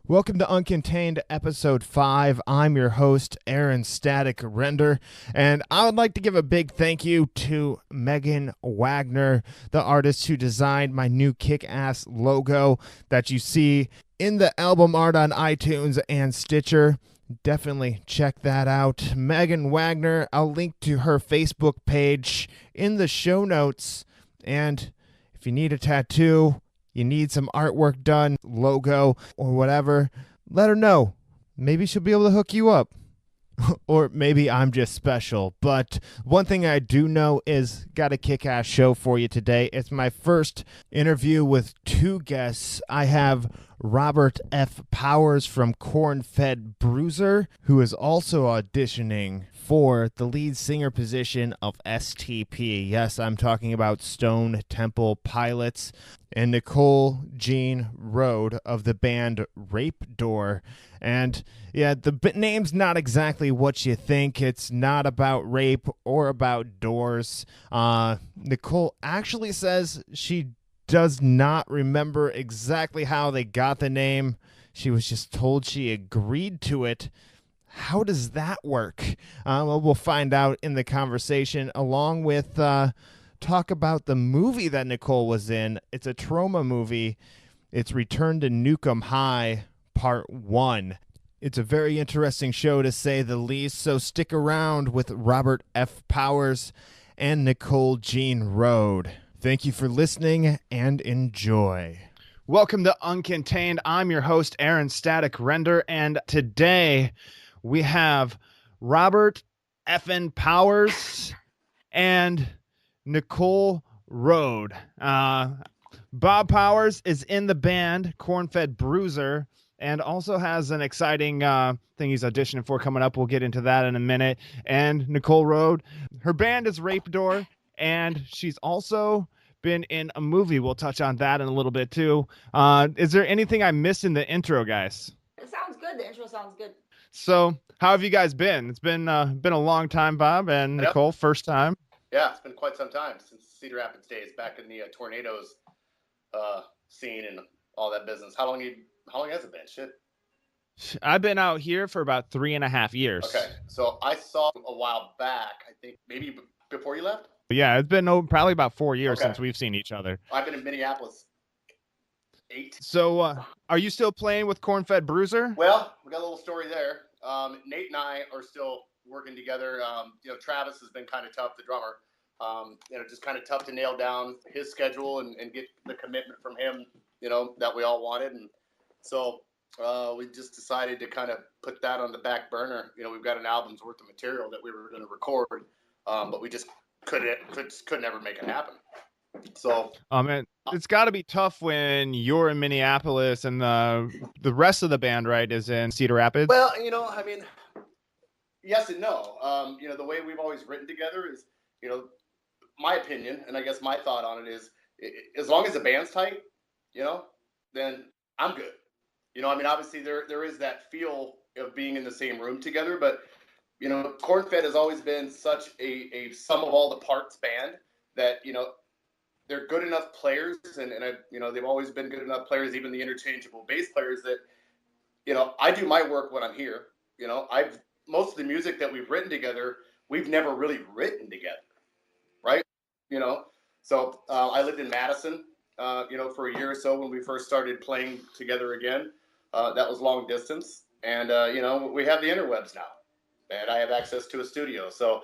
Welcome to Uncontained Episode 5. I'm your host, Aaron Static Render, and I would like to give a big thank you to Megan Wagner, the artist who designed my new kick-ass logo that you see in the album art on iTunes and Stitcher. Definitely check that out. Megan Wagner, I'll link to her Facebook page in the show notes, and if you need a tattoo, you need some artwork done, logo, or whatever, let her know. Maybe she'll be able to hook you up. Or maybe I'm just special. But one thing I do know is got a kick-ass show for you today. It's my first interview with two guests. I have Robert F. Powers from Corn-Fed Bruiser, who is also auditioning for the lead singer position of STP. Yes, I'm talking about Stone Temple Pilots. And Nicole Jean Rode of the band Rape Door. And yeah, the name's not exactly what you think. It's not about rape or about doors. Nicole actually says she does not remember exactly how they got the name. She was just told she agreed to it. How does that work? Well, we'll find out in the conversation, along with talk about the movie that Nicole was in. It's a trauma movie. It's Return to Nukem High, Part 1. It's a very interesting show, to say the least, so stick around with Robert F. Powers and Nicole Jean Rode. Thank you for listening and enjoy. Welcome to Uncontained. I'm your host, Aaron Static Render, and today we have Robert F. Powers and Nicole Rode. Bob Powers is in the band Corn-Fed Bruiser and also has an exciting thing he's auditioning for coming up. We'll get into that in a minute. And Nicole Rode, her band is Rape Door, and she's also been in a movie. We'll touch on that in a little bit too. Is there anything I missed in the intro, guys? It sounds good. The intro sounds good. So how have you guys been? It's been a long time, Bob and Nicole. First time. Yeah, it's been quite some time since Cedar Rapids days, back in the tornadoes scene and all that business. How long has it been? Shit. I've been out here for about 3.5 years. Okay, so I saw a while back, I think maybe before you left? Yeah, it's been probably about 4 years since we've seen each other. I've been in Minneapolis 8. So are you still playing with Corn-Fed Bruiser? Well, we got a little story there. Nate and I are still working together. Travis has been kind of tough, the drummer. Just kind of tough to nail down his schedule and get the commitment from him, that we all wanted. And so we just decided to kind of put that on the back burner. We've got an album's worth of material that we were going to record, but we just could never make it happen. So, man, it's got to be tough when you're in Minneapolis and the rest of the band, right, is in Cedar Rapids. Well, yes and no. The way we've always written together is, my opinion, and I guess my thought on it is, as long as the band's tight, then I'm good. Obviously there is that feel of being in the same room together, but Corn-Fed has always been such a sum of all the parts band that they're good enough players, and they've always been good enough players, even the interchangeable bass players, that I do my work when I'm here. Most of the music that we've written together, we've never really written together, right? So I lived in Madison, for a year or so when we first started playing together again. That was long distance, and we have the interwebs now, and I have access to a studio. So,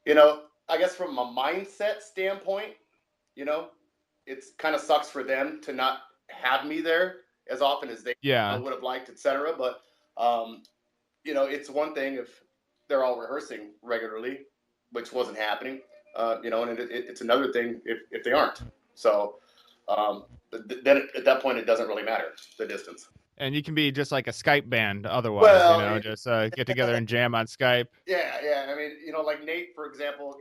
I guess from a mindset standpoint, it's kind of sucks for them to not have me there as often as they would have liked, etc. But it's one thing if they're all rehearsing regularly, which wasn't happening, and it's another thing if they aren't. So then at that point, it doesn't really matter, the distance. And you can be just like a Skype band otherwise, just get together and jam on Skype. Yeah. Like Nate, for example,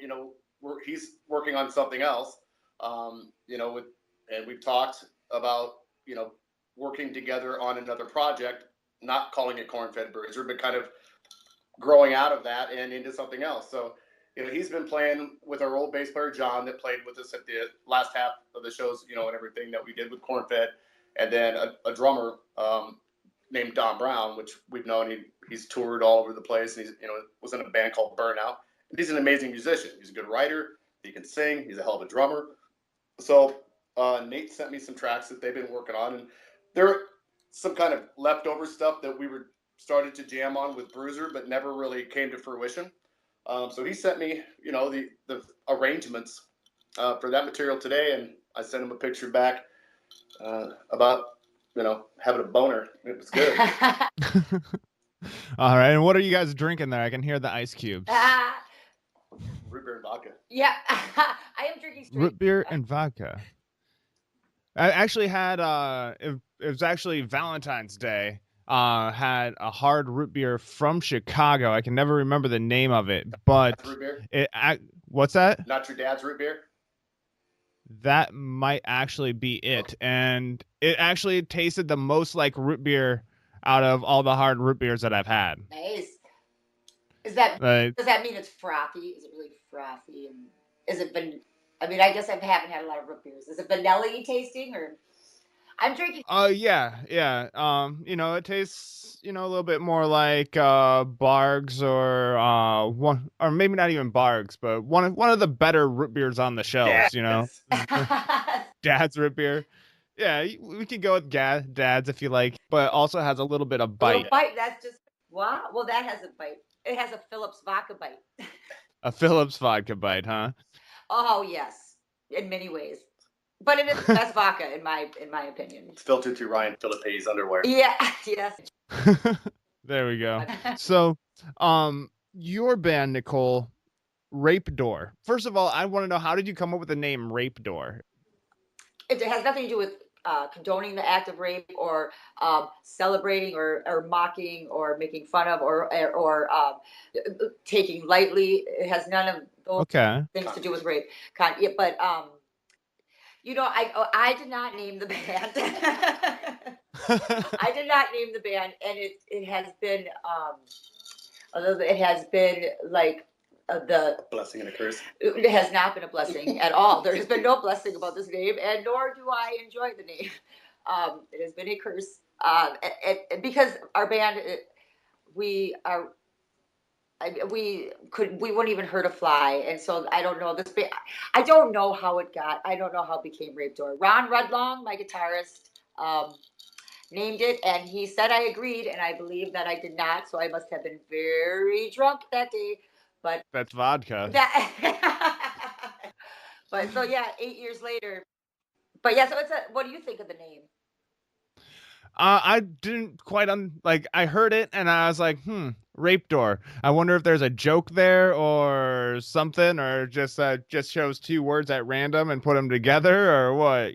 he's working on something else, and we've talked about, working together on another project, not calling it Corn-Fed Bruiser, but kind of growing out of that and into something else. So, he's been playing with our old bass player, John, that played with us at the last half of the shows, and everything that we did with Corn-Fed. And then a drummer, named Don Brown, which we've known. He's toured all over the place, and he's was in a band called Burnout. And he's an amazing musician. He's a good writer. He can sing. He's a hell of a drummer. So Nate sent me some tracks that they've been working on, and they're some kind of leftover stuff that we were started to jam on with Bruiser, but never really came to fruition. So he sent me, the arrangements for that material today, and I sent him a picture back about, having a boner. It was good. All right, and what are you guys drinking there? I can hear the ice cubes. Root beer and vodka. Yeah, I am drinking straight. Root beer and vodka. I actually had it was actually Valentine's Day. Had a hard root beer from Chicago. I can never remember the name of it, but root beer? What's that? Not your dad's root beer? That might actually be it. And it actually tasted the most like root beer out of all the hard root beers that I've had. Nice. Does that mean it's frothy? Is it really frothy? And is it been? I mean, I guess I haven't had a lot of root beers. Is it vanilla-y tasting, or I'm drinking? Yeah. It tastes, a little bit more like Bargs or maybe not even Bargs, but one of the better root beers on the shelves. Yes. Dad's root beer. Yeah, we could go with Dad's if you like, but also has a little bit of bite. That's just wow. Well, that has a bite. It has a Phillips vodka bite. A Phillips vodka bite, huh? Oh yes, in many ways. But it is the best vodka in my opinion. It's filtered through Ryan Phillippe's underwear. Yeah, yes. There we go. So, your band, Nicole, Rape Door. First of all, I want to know, how did you come up with the name Rape Door? It has nothing to do with condoning the act of rape or celebrating or mocking or making fun of or taking lightly. It has none of those things to do with rape. But I did not name the band. I did not name the band, and it has been like the blessing and a curse. It has not been a blessing at all. There has been no blessing about this name, and nor do I enjoy the name. It has been a curse, because our band, we wouldn't even hurt a fly, and so I don't know this. I don't know how it got. I don't know how it became Rape Door. Ron Rudlong, my guitarist, named it, and he said I agreed, and I believe that I did not. So I must have been very drunk that day. But that's vodka. But so yeah, 8 years later. But yeah, so what do you think of the name? I didn't quite I heard it and I was like, Rape Door. I wonder if there's a joke there or something, or just chose two words at random and put them together, or what,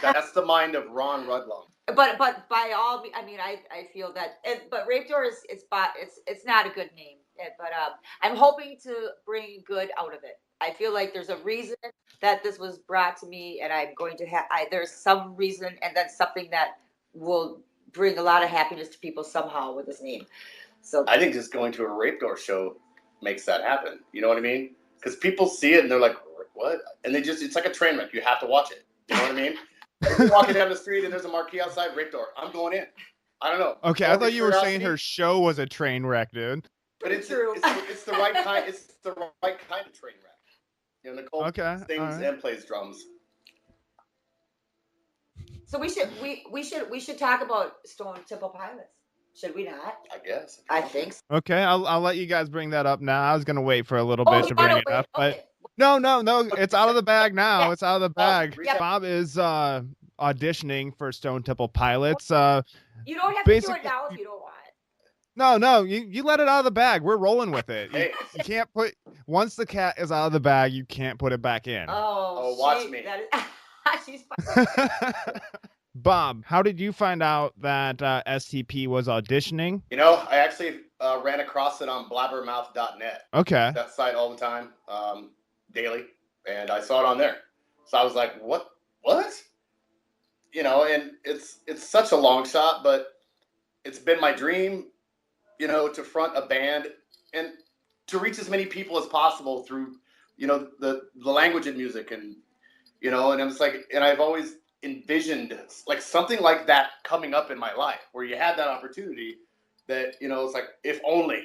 That's the mind of Ron Rudlong. But by all, I mean, I feel that, but Rape Door it's not a good name. But I'm hoping to bring good out of it. I feel like there's a reason that this was brought to me, and I'm going to there's some reason, and then something that will bring a lot of happiness to people somehow with this name. So I think just going to a Rape Door show makes that happen. You know what I mean? Because people see it and they're like, what? And it's like a train wreck. You have to watch it. You know what I mean? If you're walking down the street and there's a marquee outside, Rape Door, I'm going in. I don't know. Okay, I thought you were saying her show was a train wreck, dude. But it's the right kind. It's the right kind of train wreck. Nicole sings and plays drums. So we should talk about Stone Temple Pilots. Should we not? I guess. I think so. Okay, I'll let you guys bring that up now. I was gonna wait for a little bit to bring it up, but no, it's out of the bag now. Yeah. It's out of the bag. Bob is auditioning for Stone Temple Pilots. You don't have to do it now if you don't want. No, you let it out of the bag. We're rolling with it. You can't once the cat is out of the bag, you can't put it back in. Oh, watch me. She's fine. Bob, how did you find out that STP was auditioning? I actually ran across it on blabbermouth.net. Okay. That site all the time, daily, and I saw it on there. So I was like, what? And it's such a long shot, but it's been my dream, to front a band and to reach as many people as possible through, the language of music and, and it's like, and I've always envisioned like something like that coming up in my life, where you had that opportunity that, it's like, if only.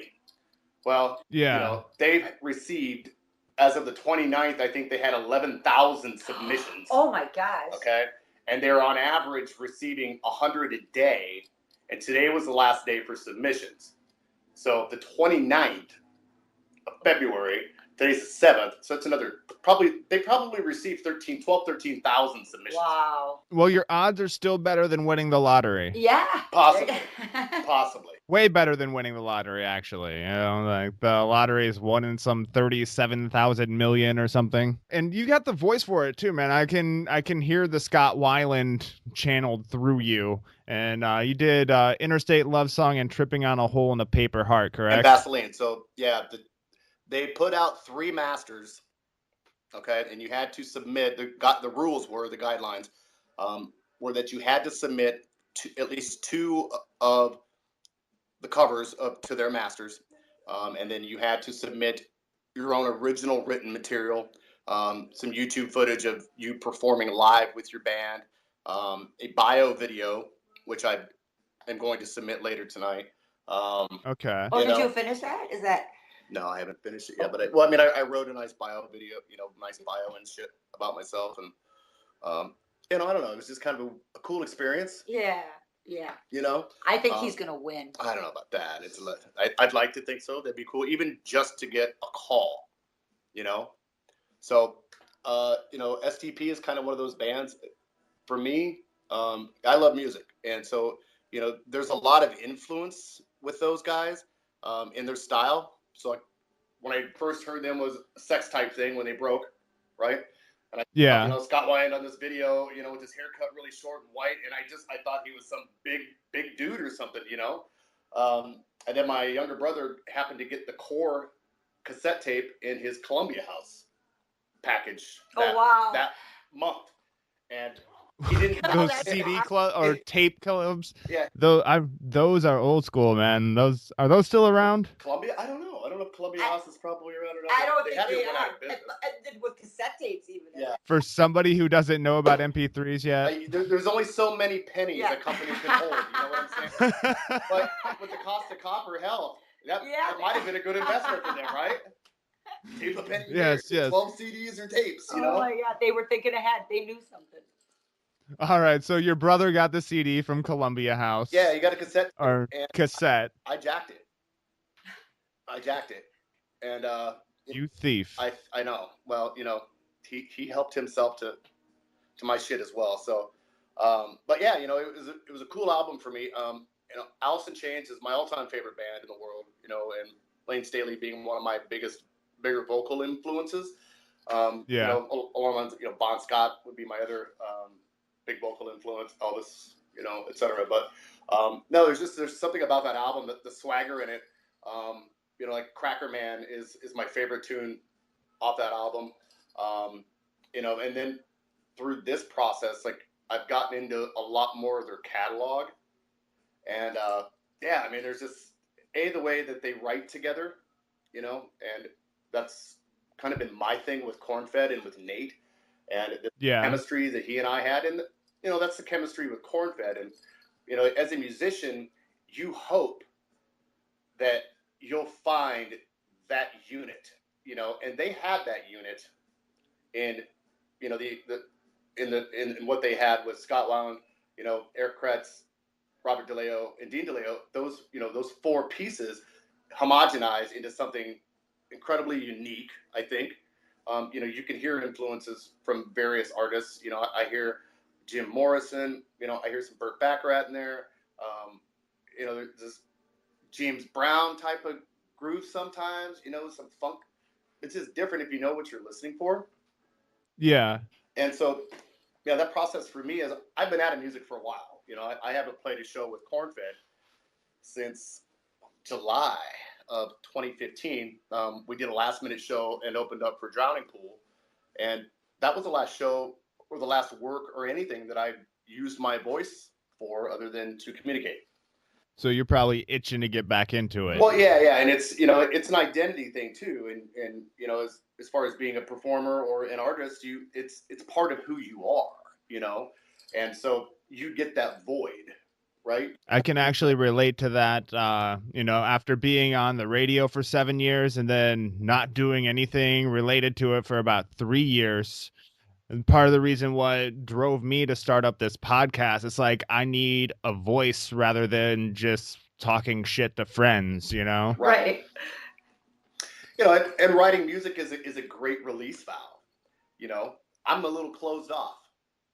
Well, they've received, as of the 29th, I think they had 11,000 submissions. Oh my gosh. Okay. And they're on average receiving 100 a day. And today was the last day for submissions. So the 29th of February, today's the 7th. So it's they probably received 13,000 submissions. Wow. Well, your odds are still better than winning the lottery. Yeah. Possibly. Way better than winning the lottery, actually. Like the lottery is one in some 37,000 million or something. And you got the voice for it too, man. I can hear the Scott Weiland channeled through you. And you did Interstate Love Song and Tripping on a Hole in a Paper Heart, correct? And Vaseline. So yeah, they put out 3 masters. Okay, and you had to submit. The rules were, the guidelines were that you had to submit at least 2 of the covers to their masters, and then you had to submit your own original written material, some YouTube footage of you performing live with your band, a bio video, which I am going to submit later tonight. Okay. Oh, did you finish that? Is that? No, I haven't finished it yet, but I wrote a nice bio video, nice bio and shit about myself, and I don't know, it was just kind of a cool experience. Yeah. I think he's gonna win. I don't know about that. I'd like to think so. That'd be cool, even just to get a call. So STP is kind of one of those bands. For me, I love music, and so there's a lot of influence with those guys in their style. So like, when I first heard them was a Sex type thing when they broke, right? And Scott Weiland on this video, with his haircut really short and white, and I thought he was some big dude or something, and then my younger brother happened to get the Core cassette tape in his Columbia House package that month, and he didn't those CD club or tape clubs. Yeah, those are old school, man. Are those still around? Columbia, I don't know if Columbia House is probably around or not. I don't think they are. And with cassette tapes even. Yeah. For somebody who doesn't know about MP3s yet, there's only so many pennies a company can hold. You know what I'm saying? But with the cost of copper, hell, that might have been a good investment for them, right? Tape a penny. Yes. 12 CDs or tapes. Oh my God, they were thinking ahead. They knew something. All right, so your brother got the CD from Columbia House. Yeah, he got a cassette. Cassette. I jacked it. And you thief. I know. Well, he helped himself to my shit as well. So, but yeah, it was a cool album for me. Alice in Chains is my all-time favorite band in the world. And Lane Staley being one of my bigger vocal influences. Along Bon Scott would be my other big vocal influence. Elvis, etc. But no, there's something about that album, the swagger in it. Like Cracker Man is my favorite tune off that album. And then through this process, like, I've gotten into a lot more of their catalog. And there's just the way that they write together, and that's kind of been my thing with Corn-Fed and with Nate, and the chemistry that he and I had. And that's the chemistry with Corn-Fed. And as a musician, you hope that you'll find that unit, and they had that unit in in what they had with Scott Weiland, Eric Kretz, Robert DeLeo, and Dean DeLeo. Those 4 pieces homogenized into something incredibly unique, I think. You can hear influences from various artists. I hear Jim Morrison, I hear some Burt Bacharach in there. There's this James Brown type of groove sometimes, some funk. It's just different if you know what you're listening for. Yeah. And so, that process for me is, I've been out of music for a while. I haven't played a show with Corn-Fed since July of 2015. We did a last-minute show and opened up for Drowning Pool. And that was the last show or the last work or anything that I used my voice for, other than to communicate. So you're probably itching to get back into it. Well, yeah, and it's it's an identity thing too, and as far as being a performer or an artist, it's part of who you are, And so you get that void, right? I can actually relate to that. After being on the radio for 7 years and then not doing anything related to it for about 3 years. And part of the reason what drove me to start up this podcast, it's like I need a voice rather than just talking shit to friends, Right. And writing music is a great release valve. I'm a little closed off.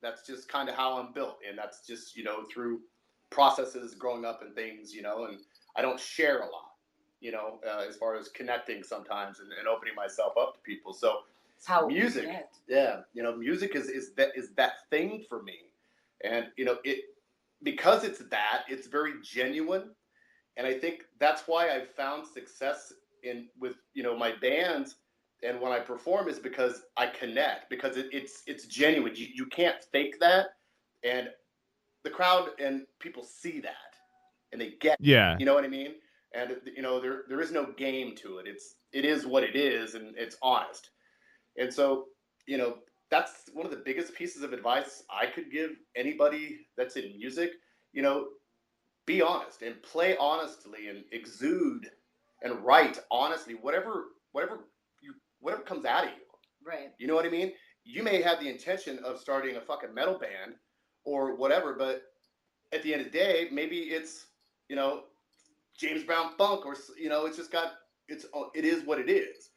That's just kind of how I'm built, and that's just through processes growing up and things, and I don't share a lot, as far as connecting sometimes and opening myself up to people. So It's how music, music is that thing for me, and because it's very genuine, and I think that's why I've found success with my bands and when I perform is because I connect, because it's genuine. You can't fake that, and the crowd and people see that, and they get Yeah. you know what I mean. And there is no game to it. It is what it is, and it's honest. And so that's one of the biggest pieces of advice I could give anybody that's in music. Be honest and play honestly and exude and write honestly, whatever comes out of you. Right. You know what I mean? You may have the intention of starting a fucking metal band or whatever, but at the end of the day, maybe it's, James Brown funk, or, it is what it is.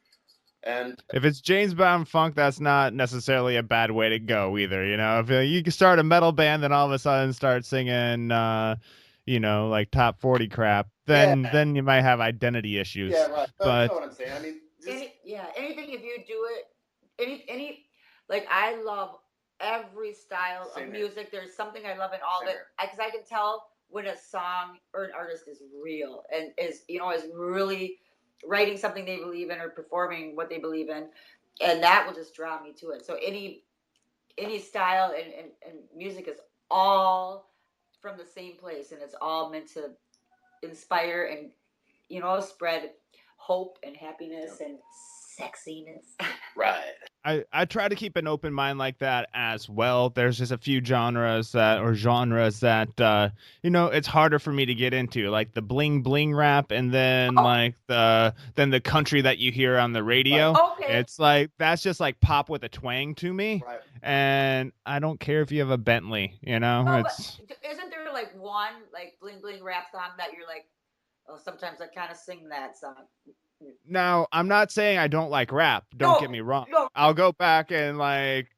And if it's James Brown funk, that's not necessarily a bad way to go either. If you can start a metal band, then all of a sudden start singing, like top 40 crap, then you might have identity issues. Yeah, right. But you know what I'm saying? I mean, anything if you do it, any like I love every style of music. There's something I love in all of it because I can tell when a song or an artist is real and is really writing something they believe in or performing what they believe in, and that will just draw me to it. So any style and music is all from the same place, and it's all meant to inspire and spread hope and happiness and sexiness. Right. I try to keep an open mind like that as well. There's just a few genres that it's harder for me to get into, like the bling bling rap, and then the country that you hear on the radio. Right. Okay. It's like that's just like pop with a twang to me. Right. And I don't care if you have a Bentley, No, but isn't there like one like bling bling rap song that you're like, oh, sometimes I kind of sing that song? Now, I'm not saying I don't like rap. Don't get me wrong. No. I'll go back and like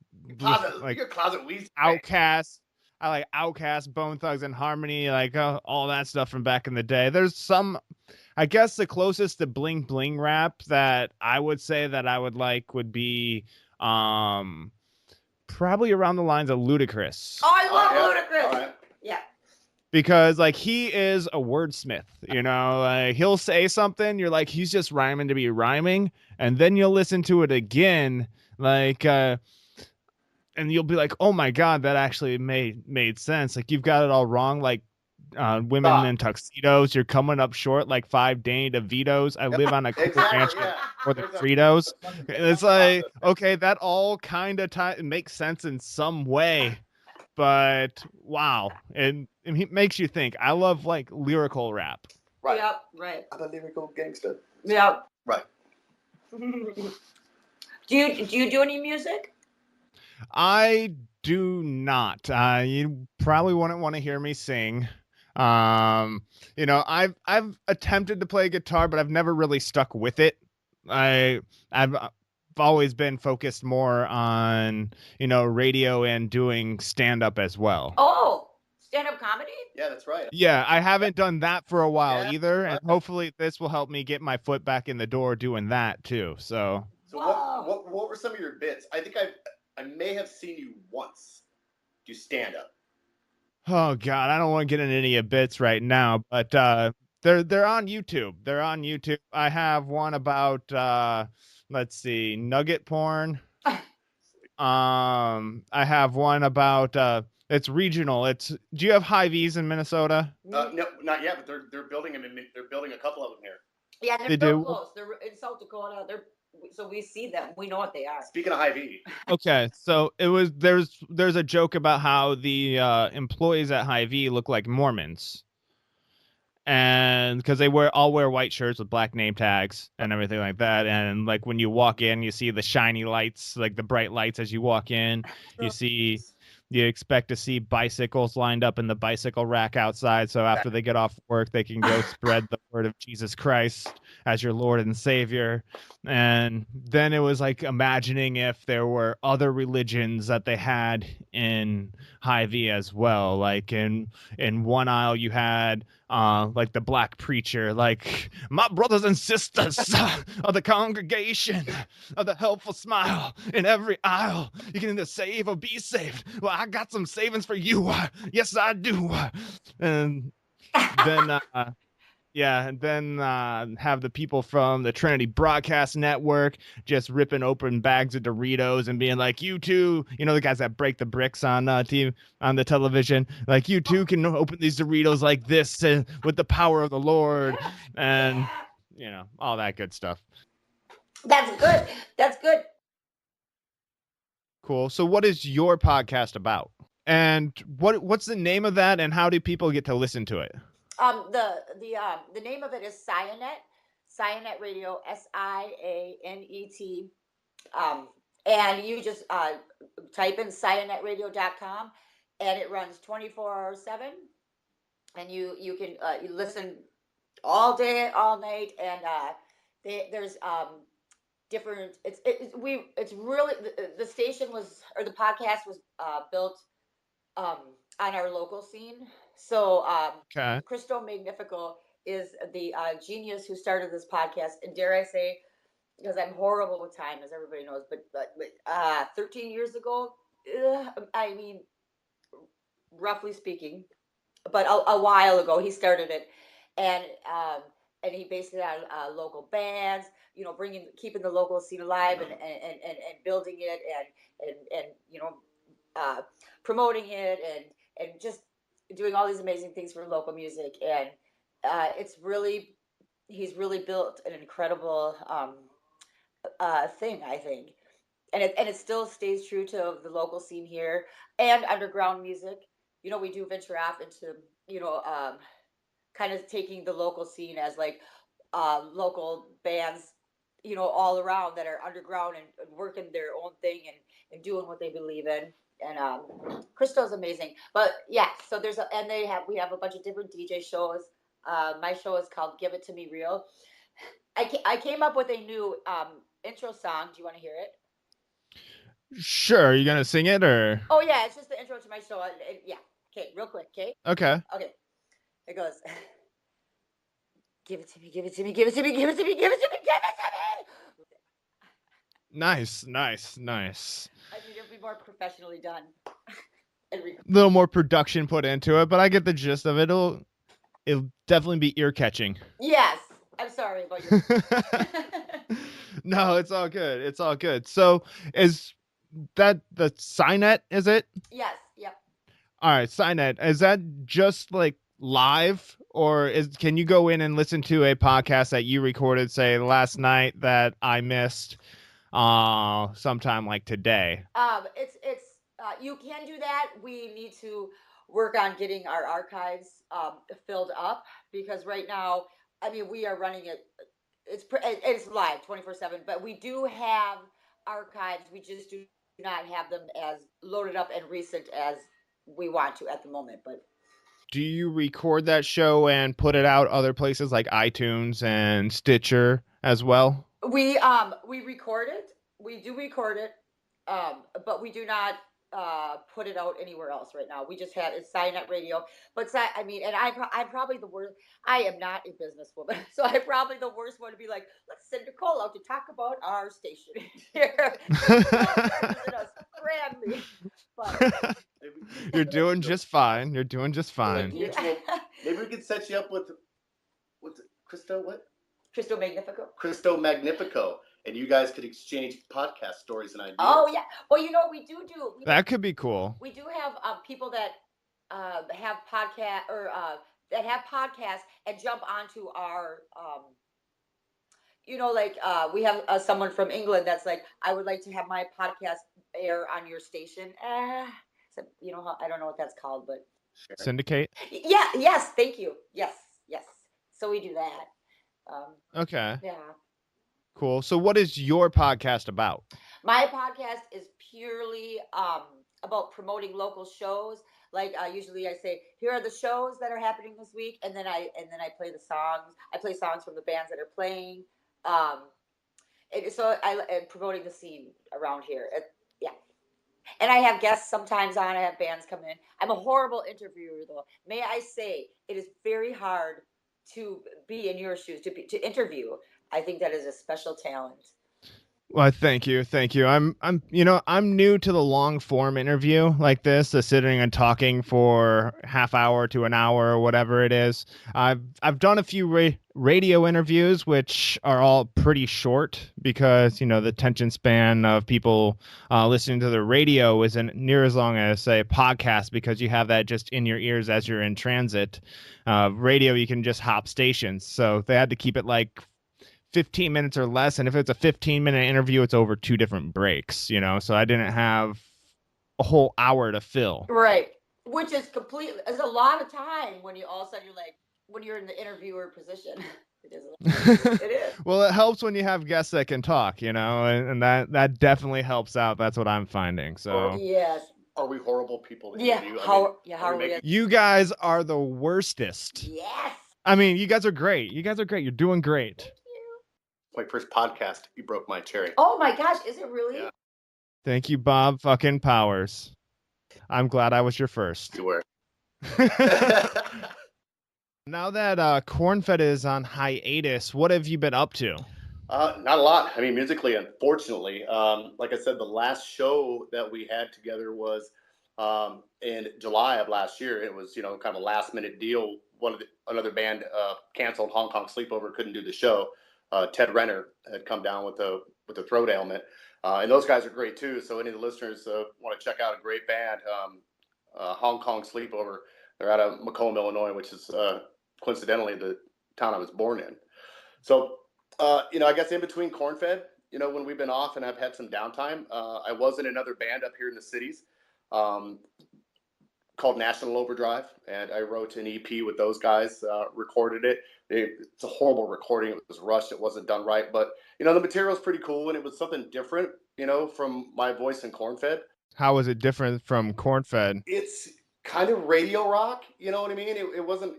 Closet Weezy. Outkast. I like Outkast, Bone Thugs and Harmony, like all that stuff from back in the day. There's some, I guess the closest to bling bling rap that I would say that I would like would be probably around the lines of Ludacris. Oh, I love Ludacris. All right. Yeah. Because like he is a wordsmith, like he'll say something, you're like, he's just rhyming to be rhyming, and then you'll listen to it again, like and you'll be like, oh my god, that actually made sense. Like you've got it all wrong, like women in tuxedos, you're coming up short like 5 Danny DeVitos. I live on a cool ranch for the Fritos. It's like, okay, that all kind of makes sense in some way. But wow, and it makes you think. I love like lyrical rap. Right. Yep. Right. I'm a lyrical gangster. Yep. Right. do you do any music? I do not. You probably wouldn't want to hear me sing. I've attempted to play guitar, but I've never really stuck with it. I've always been focused more on radio and doing stand-up as well. Oh, stand-up comedy? Yeah, that's right. Yeah, I haven't done that for a while either, and hopefully this will help me get my foot back in the door doing that too. So what were some of your bits? I think I may have seen you once do stand-up. Oh god, I don't want to get into any bits right now, but they're on YouTube. They're on YouTube. I have one about let's see, nugget porn. I have one about it's regional. Do you have Hy-Vees in Minnesota? No, not yet, but they're building them. They're building a couple of them here. Yeah, they're so close. They're in South Dakota. so we see them. We know what they are. Speaking of Hy-Vee, Okay, so there's a joke about how the employees at Hy-Vee look like Mormons, and because they all wear white shirts with black name tags and everything like that, and like when you walk in, you see the shiny lights, like the bright lights as you walk in. You expect to see bicycles lined up in the bicycle rack outside, so after they get off work, they can go spread the word of Jesus Christ as your Lord and Savior. And then it was like imagining if there were other religions that they had in Hy-Vee as well. Like in one aisle you had like the black preacher, like, my brothers and sisters of the congregation of the helpful smile in every aisle. You can either save or be saved. Well, I got some savings for you. Yes, I do. And then have the people from the Trinity Broadcast Network just ripping open bags of Doritos and being like, you too, the guys that break the bricks on the television, like, you too can open these Doritos like this with the power of the Lord, and all that good stuff. That's good. That's good. Cool. So what is your podcast about? And what's the name of that, and how do people get to listen to it? The name of it is Sionet Radio, SIANET. And you just type in sionetradio.com, and it runs 24/7, and you can you listen all day, all night, and there's different. It's really the station was, or the podcast was built on our local scene. So Okay. Cristo Magnifico is the genius who started this podcast, and dare I say, because I'm horrible with time, as everybody knows, but 13 years ago, I mean, roughly speaking, but a while ago, he started it, and he based it on local bands, keeping the local scene alive, and building it, and promoting it, and just doing all these amazing things for local music, and he's really built an incredible thing, I think, and it still stays true to the local scene here and underground music. We do venture off into kind of taking the local scene as like local bands, all around that are underground and working their own thing, and doing what they believe in. And Cristo's amazing. But yeah, so we have a bunch of different DJ shows. My show is called Give It To Me Real. I came up with a new intro song. Do you want to hear it? Sure. Are you gonna sing it, or? Oh yeah, it's just the intro to my show. Yeah. Okay, real quick. Okay. Okay. It goes. Give it to me. Give it to me. Give it to me. Give it to me. Give it to me. Give it to me. Nice. I mean, it'll be more professionally done. A little more production put into it, but I get the gist of it. It'll definitely be ear catching. Yes. I'm sorry about your. No, it's all good. It's all good. So is that the Sionet, is it? Yes. Yep. All right, Sionet. Is that just like live, or can you go in and listen to a podcast that you recorded, say, last night that I missed sometime like today? It's you can do that. We need to work on getting our archives filled up, because right now, I mean, we are running it. It's live 24/7, but we do have archives. We just do not have them as loaded up and recent as we want to at the moment. But do you record that show and put it out other places like iTunes and Stitcher as well? we record it. We do record it, but we do not put it out anywhere else right now. We just have it's Sionet Radio. But I mean, and I'm probably the worst. I am not a businesswoman, so I'm probably the worst one to be like, let's send Nicole out to talk about our station here. But you're doing just fine. You're doing just fine. Maybe we could set you up with Cristo. What? Cristo Magnifico. Cristo Magnifico. And you guys could exchange podcast stories and ideas. Oh yeah. Well, we do. That could be cool. We do have people that have podcast or that have podcasts and jump onto our like we have someone from England that's like, I would like to have my podcast air on your station. So, I don't know what that's called, but Syndicate. yeah, yes, thank you. Yes, yes. So we do that. Okay. Yeah. Cool. So what is your podcast about? My podcast is purely about promoting local shows. Like usually I say, here are the shows that are happening this week, and then I play the songs. I play songs from the bands that are playing. Um, so I am promoting the scene around here. Yeah, and I have guests sometimes on. I have bands come in. I'm a horrible interviewer, though. May I say, it is very hard to be in your shoes to interview. I think that is a special talent. Well, thank you. I'm new to the long form interview like this, the sitting and talking for half hour to an hour or whatever it is. I've done a few radio interviews, which are all pretty short because the attention span of people listening to the radio isn't near as long as say a podcast because you have that just in your ears as you're in transit. Radio, you can just hop stations, so they had to keep it like 15 minutes or less, and if it's a 15-minute interview, it's over 2 different breaks, so I didn't have a whole hour to fill. Right, which is completely, it's a lot of time when you all of a sudden you're like, when you're in the interviewer position. It is. It is. Well, it helps when you have guests that can talk, and that definitely helps out. That's what I'm finding. So Yes. Are we horrible people to Yeah. interview? How are are we we? making- you guys are the worstest. Yes. I mean, you guys are great. You're doing great. My first podcast, you broke my cherry. Oh my gosh, is it really? Yeah. Thank you, Bob fucking Powers. I'm glad I was your first. You were. Now that Corn-Fed is on hiatus, what have you been up to? Not a lot. I mean, musically, unfortunately. Like I said, the last show that we had together was in July of last year. It was, kind of a last minute deal. Another band canceled. Hong Kong Sleepover couldn't do the show. Ted Renner had come down with a throat ailment, and those guys are great too. So any of the listeners want to check out a great band, Hong Kong Sleepover. They're out of Macomb, Illinois, which is coincidentally the town I was born in. So I guess in between Corn-Fed, when we've been off and I've had some downtime, I was in another band up here in the cities called National Overdrive, and I wrote an EP with those guys, recorded it. It's a horrible recording. It was rushed. It wasn't done right, but the material's pretty cool, and it was something different, from my voice in Corn-Fed. How was it different from Corn-Fed? It's kind of radio rock, you know what I mean? It wasn't,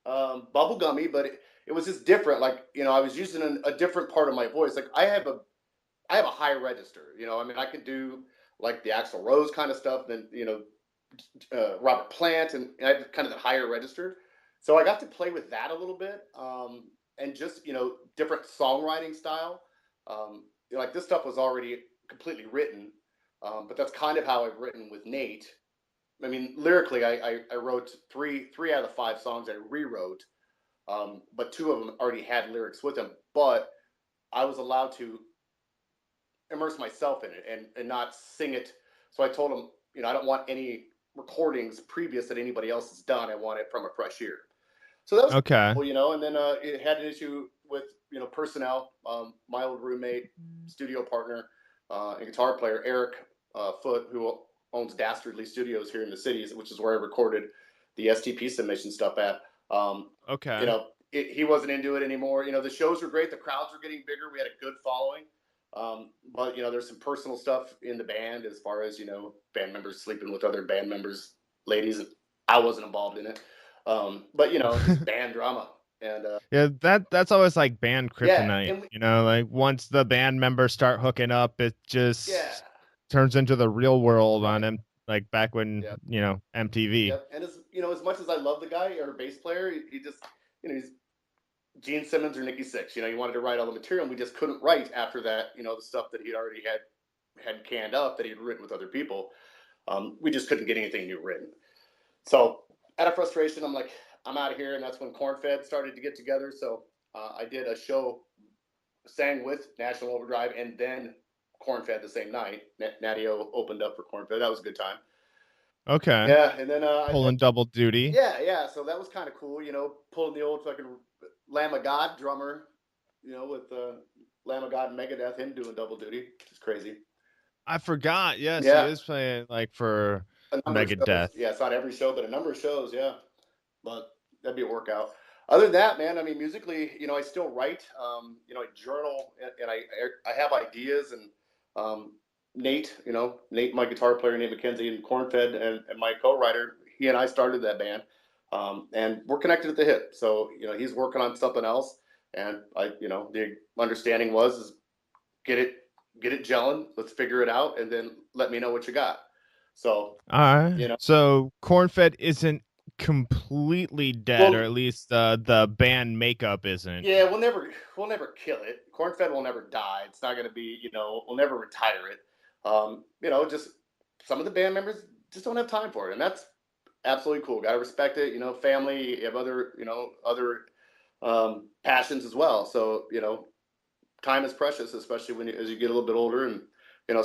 bubblegummy, but it was just different. Like, I was using a different part of my voice. Like I have a high register, I could do like the Axl Rose kind of stuff, then, Robert Plant, and I have kind of the higher register. So I got to play with that a little bit, and just, different songwriting style. Like this stuff was already completely written, but that's kind of how I've written with Nate. I mean, lyrically, I wrote three out of the 5 songs I rewrote, but 2 of them already had lyrics with them. But I was allowed to immerse myself in it and not sing it. So I told him, I don't want any recordings previous that anybody else has done. I want it from a fresh ear. So that was okay. Cool, and then it had an issue with personnel. My old roommate, studio partner, and guitar player Eric Foote, who owns Dastardly Studios here in the cities, which is where I recorded the STP submission stuff at. Okay. He wasn't into it anymore. The shows were great. The crowds were getting bigger. We had a good following. But there's some personal stuff in the band as far as, band members sleeping with other band members, ladies. I wasn't involved in it. But just band drama. And yeah, that's always like band kryptonite. Yeah, like once the band members start hooking up, it just turns into the real world on him, like back when MTV. Yep. And as much as I love the guy, our bass player, he just he's Gene Simmons or Nikki Sixx. He wanted to write all the material, and we just couldn't write after that. The stuff that he'd already had canned up that he'd written with other people. We just couldn't get anything new written. So out of frustration, I'm like, I'm out of here, and that's when Corn-Fed started to get together. So I did a show, sang with National Overdrive, and then Corn-Fed the same night. Natio opened up for Corn-Fed. That was a good time. Okay. Yeah, and then pulling double duty. Yeah. So that was kind of cool, pulling the old fucking Lamb of God drummer, with Lamb of God and Megadeth, him doing double duty. It's crazy. I forgot. Yes, he Yeah, is playing like for a number of shows. Megadeth. Yeah, it's not every show, but a number of shows. Yeah, but that'd be a workout. Other than that, man, I mean, musically, I still write. I journal, and I have ideas. And Nate, Nate, my guitar player, Nate McKenzie, and Cornfed, and my co-writer, he and I started that band, and we're connected at the hip. So he's working on something else, and the understanding is get it gelling. Let's figure it out, and then let me know what you got. So All right. So Cornfed isn't completely dead, or at least the band makeup isn't. Yeah, we'll never kill it. Cornfed will never die. It's not going to be, we'll never retire it. Just some of the band members just don't have time for it, and that's absolutely cool. Got to respect it. Family, you have other, passions as well. So, time is precious, especially as you get a little bit older and,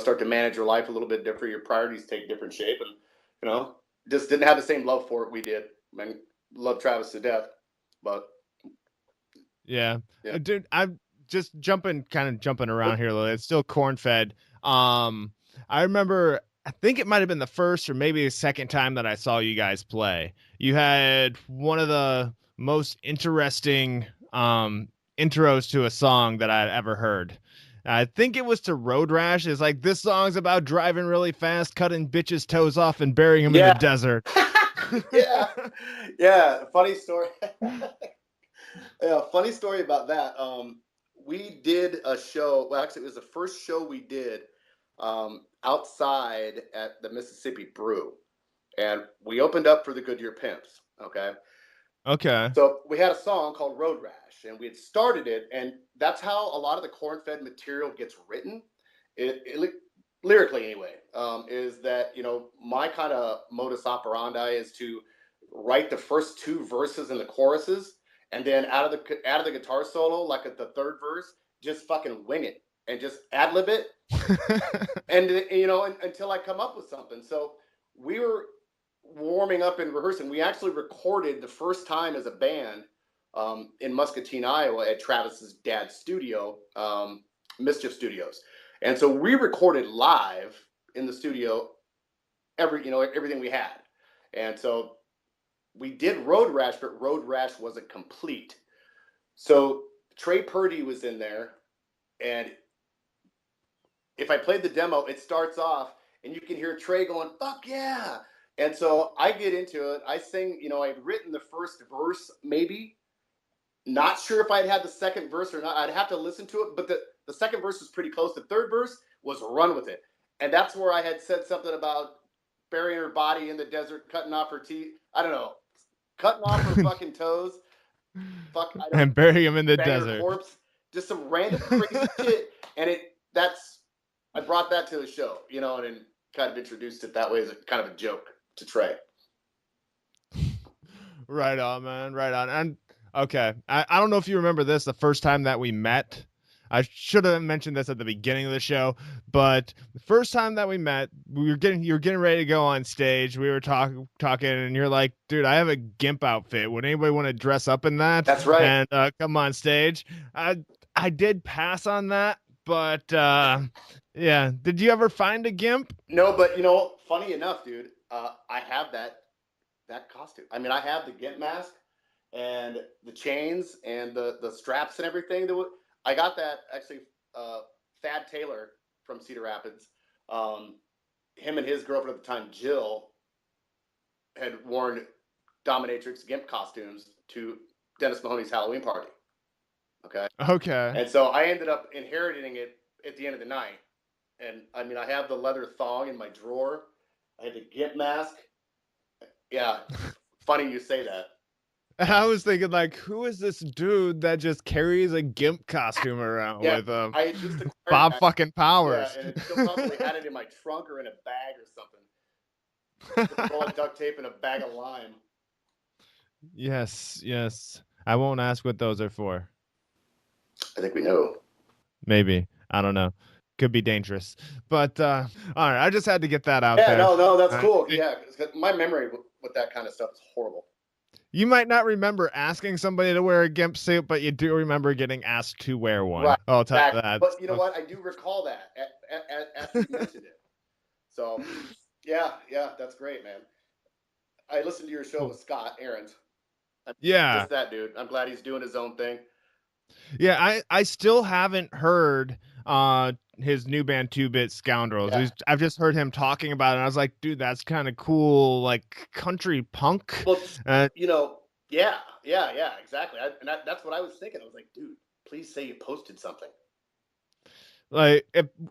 start to manage your life a little bit different. Your priorities take different shape, and, just didn't have the same love for it we did. I mean, love Travis to death, but yeah. Dude, I'm just jumping around here a little. It's still Cornfed. I remember, I think it might have been the first or maybe the second time that I saw you guys play. You had one of the most interesting intros to a song that I'd ever heard. I think it was to Road Rash. It's like, this song's about driving really fast, cutting bitches' toes off, and burying them in the desert. Yeah. Funny story. Yeah, funny story about that. We did a show. Well, actually, it was the first show we did outside at the Mississippi Brew, and we opened up for the Goodyear Pimps. Okay. So we had a song called Road Rash, and we had started it, and that's how a lot of the Cornfed material gets written. Lyrically, anyway, is that my kind of modus operandi is to write the first two verses and the choruses, and then out of the guitar solo, like at the third verse, just fucking wing it and just ad lib it, and until I come up with something. So we were warming up and rehearsing. We actually recorded the first time as a band in Muscatine, Iowa, at Travis's dad's studio, Mischief Studios, and so we recorded live in the studio everything we had, and so we did Road Rash, but Road Rash wasn't complete. So Trey Purdy was in there, and if I played the demo, it starts off, and you can hear Trey going, "Fuck yeah!" And so I get into it. I sing. I've written the first verse, maybe. Not sure if I'd had the second verse or not. I'd have to listen to it, but the second verse was pretty close. The third verse was Run With It, and that's where I had said something about burying her body in the desert, cutting off her teeth. I don't know. Cutting off her fucking toes, and burying him in the bang her desert. corpse, just some random crazy shit. And I brought that to the show, and then kind of introduced it that way as a kind of a joke to Trey. Right on, man. Right on. And okay, I don't know if you remember this, the first time that we met. I should have mentioned this at the beginning of the show, but the first time that we met, you were getting ready to go on stage. We were talking, and you're like, "Dude, I have a GIMP outfit. Would anybody want to dress up in that?" That's right. And come on stage. I did pass on that, but yeah. Did you ever find a GIMP? No, but funny enough, dude, I have that costume. I mean, I have the GIMP mask and the chains and the straps and everything. I got that actually. Thad Taylor from Cedar Rapids, him and his girlfriend at the time, Jill, had worn dominatrix GIMP costumes to Dennis Mahoney's Halloween party. Okay. And so I ended up inheriting it at the end of the night. And I mean, I have the leather thong in my drawer. I had the GIMP mask. Yeah. Funny you say that. I was thinking, like, who is this dude that just carries a GIMP costume around with him? I just Bob fucking Powers. Yeah, and it still probably had it in my trunk or in a bag or something. Just roll of duct tape and a bag of lime. Yes. I won't ask what those are for. I think we know. Maybe. I don't know. Could be dangerous. But all right, I just had to get that out there. Yeah, no, that's cool. Yeah, my memory with that kind of stuff is horrible. You might not remember asking somebody to wear a gimp suit, but you do remember getting asked to wear one. Right. I'll tell you Exactly. that. But you know what? I do recall that after you mentioned it. So yeah, that's great, man. I listened to your show Cool. with Scott Aaron's. I Yeah. missed that dude. I'm glad he's doing his own thing. Yeah, I still haven't heard his new band 2-Bit Scoundrels. Yeah. I've just heard him talking about it, and I was like, dude, that's kind of cool, like country punk. Well, you know, yeah, exactly. That's what I was thinking. I was like, dude, please say you posted something. Like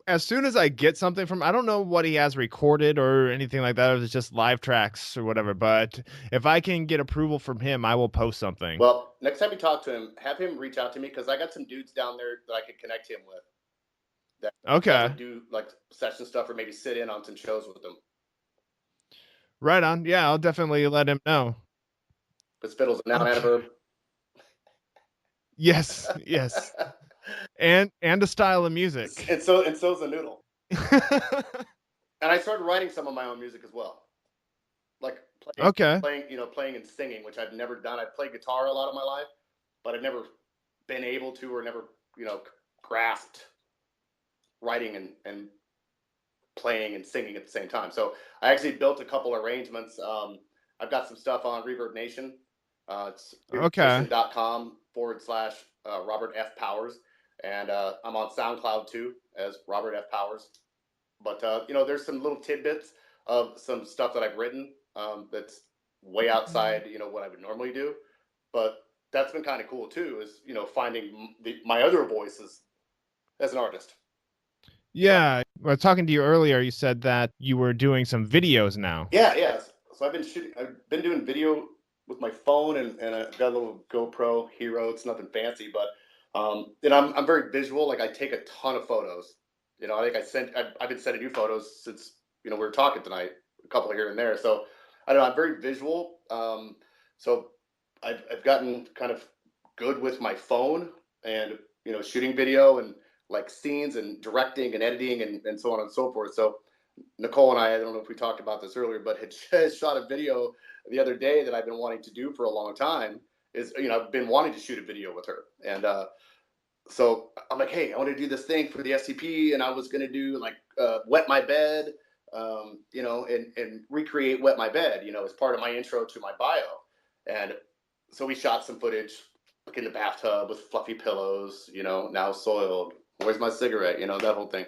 as soon as I get something from, I don't know what he has recorded or anything like that. Or it's just live tracks or whatever. But if I can get approval from him, I will post something. Well, next time you talk to him, have him reach out to me because I got some dudes down there that I could connect him with. That would do like session stuff or maybe sit in on some shows with them. Right on. Yeah, I'll definitely let him know. But Spittle's a noun and a verb. Yes, yes. And a style of music. And so's a noodle. And I started writing some of my own music as well. Like playing and singing, which I've never done. I've played guitar a lot of my life, but I've never been able to or never, grasped writing and playing and singing at the same time. So I actually built a couple arrangements. I've got some stuff on Reverb Nation. It's reverbnation.com/Robert F. Powers. And I'm on SoundCloud too as Robert F. Powers. But, there's some little tidbits of some stuff that I've written that's way outside, what I would normally do. But that's been kind of cool too, is, finding my other voices as an artist. Yeah. Well, talking to you earlier, you said that you were doing some videos now. Yeah. So I've been doing video with my phone and I've got a little GoPro Hero. It's nothing fancy, but I'm very visual. Like I take a ton of photos. I think I've been sending you photos since, we were talking tonight, a couple here and there. So I don't know, I'm very visual. So I've gotten kind of good with my phone and, shooting video and like scenes and directing and editing and so on and so forth. So Nicole and I don't know if we talked about this earlier, but had just shot a video the other day that I've been wanting to do for a long time. I've been wanting to shoot a video with her. And so I'm like, hey, I want to do this thing for the STP. And I was going to do like wet my bed, and recreate wet my bed, as part of my intro to my bio. And so we shot some footage like in the bathtub with fluffy pillows, now soiled. Where's my cigarette? That whole thing.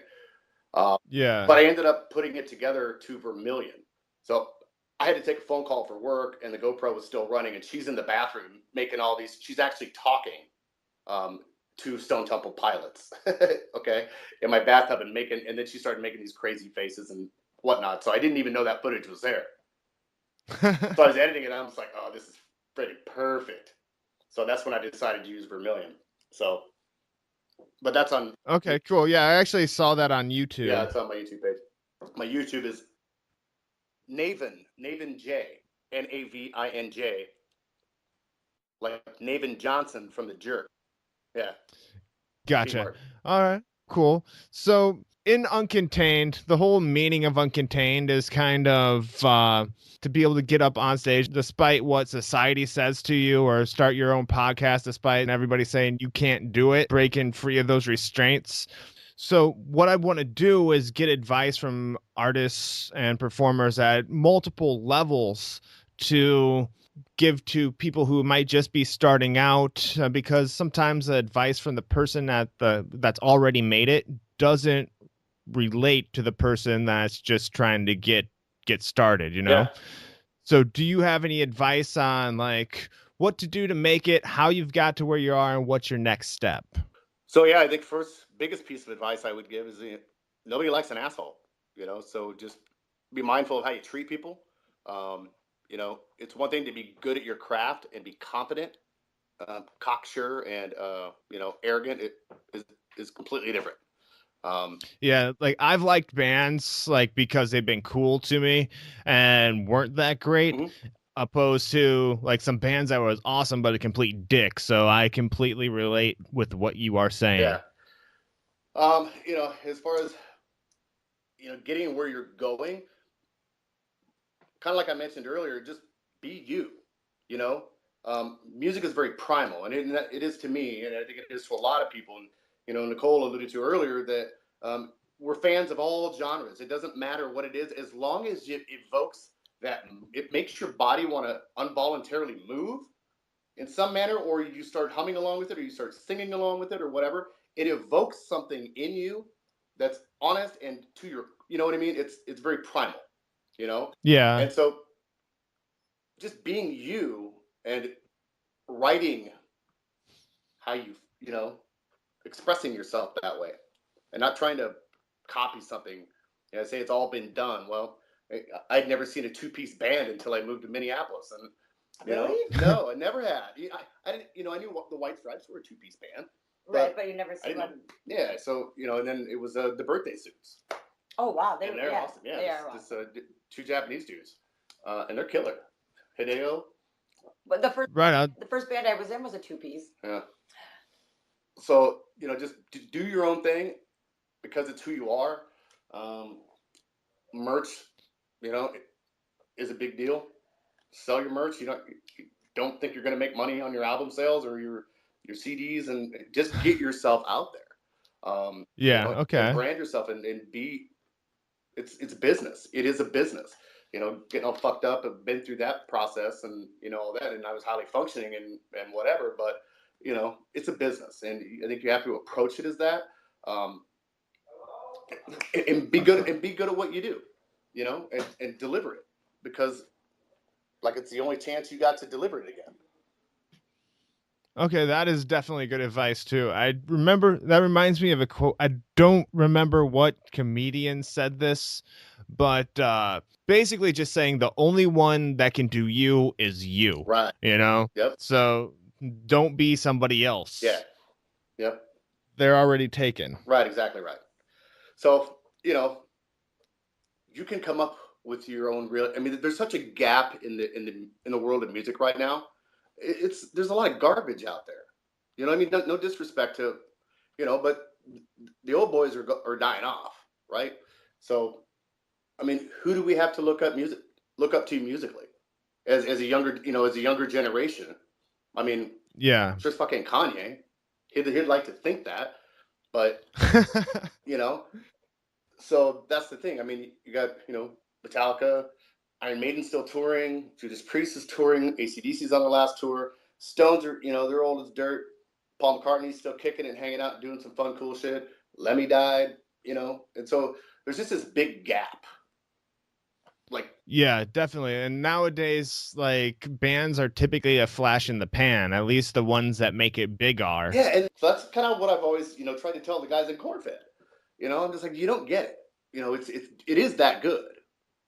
Yeah. But I ended up putting it together to Vermilion. So I had to take a phone call for work, and the GoPro was still running, and she's in the bathroom making all these. She's actually talking to Stone Temple Pilots, okay, in my bathtub and then she started making these crazy faces and whatnot. So I didn't even know that footage was there. So I was editing it, and I was like, oh, this is pretty perfect. So that's when I decided to use Vermilion. So, but that's on. Okay, cool. Yeah, I actually saw that on YouTube. Yeah, it's on my YouTube page. My YouTube is Navin J, Navinj, like Navin Johnson from The Jerk. Yeah. Gotcha. All right, cool. So in Uncontained, the whole meaning of Uncontained is kind of to be able to get up on stage despite what society says to you, or start your own podcast despite everybody saying you can't do it, breaking free of those restraints. So what I want to do is get advice from artists and performers at multiple levels to give to people who might just be starting out, because sometimes the advice from the person that's already made it doesn't relate to the person that's just trying to get started, Yeah. So do you have any advice on like what to do to make it, how you've got to where you are, and what's your next step? So yeah, I think first biggest piece of advice I would give is nobody likes an asshole, so just be mindful of how you treat people. It's one thing to be good at your craft and be confident, cocksure and arrogant. It is completely different. Yeah, like I've liked bands like because they've been cool to me and weren't that great, opposed to like some bands that was awesome but a complete dick. So I completely relate with what you are saying. Yeah. As far as getting where you're going, kind of like I mentioned earlier, just be you. music is very primal, and it is to me, and I think it is to a lot of people. And Nicole alluded to earlier that we're fans of all genres. It doesn't matter what it is, as long as it evokes that, it makes your body want to involuntarily move in some manner, or you start humming along with it, or you start singing along with it, or whatever. It evokes something in you that's honest and to your, you know what I mean? It's very primal, Yeah. And so just being you and writing how expressing yourself that way, and not trying to copy something. Say it's all been done. Well, I'd never seen a two-piece band until I moved to Minneapolis, and Really? no, I never had. I didn't. I knew the White Stripes were a two-piece band, Right, but you never see one. Yeah, so and then it was the Birthday Suits. Oh wow, they're awesome. Yeah, they are awesome. Two Japanese dudes, and they're killer. Hideo. But the first band I was in was a two-piece. Yeah. So just do your own thing, because it's who you are. Merch, is a big deal. Sell your merch. You don't think you're going to make money on your album sales or your CDs, and just get yourself out there. Okay. And brand yourself and be. It's business. It is a business. Getting all fucked up. I've been through that process, and all that, and I was highly functioning and whatever, but it's a business, and I think you have to approach it as that, and be good at what you do, and deliver it, because like it's the only chance you got to deliver it again. Okay, that is definitely good advice too. I remember, that reminds me of a quote. I don't remember what comedian said this, but basically just saying the only one that can do you is you. Right. Yep. So don't be somebody else. Yeah. Yep. They're already taken. Right. Exactly right. So you can come up with your own real. I mean, there's such a gap in the world of music right now. There's a lot of garbage out there. You know what I mean? No disrespect to, but the old boys are dying off, right? So, I mean, who do we have to look up to musically, as a younger generation? I mean, yeah, just fucking Kanye. He'd like to think that, but So that's the thing. I mean, you got Metallica, Iron Maiden still touring, Judas Priest is touring, AC/DC's on the last tour, Stones are they're old as dirt, Paul McCartney's still kicking and hanging out, doing some fun, cool shit. Lemmy died, and so there's just this big gap. Yeah, definitely. And nowadays, like, bands are typically a flash in the pan. At least the ones that make it big are. Yeah, and that's kind of what I've always tried to tell the guys in Cornfed. I'm just like, you don't get it. It is that good.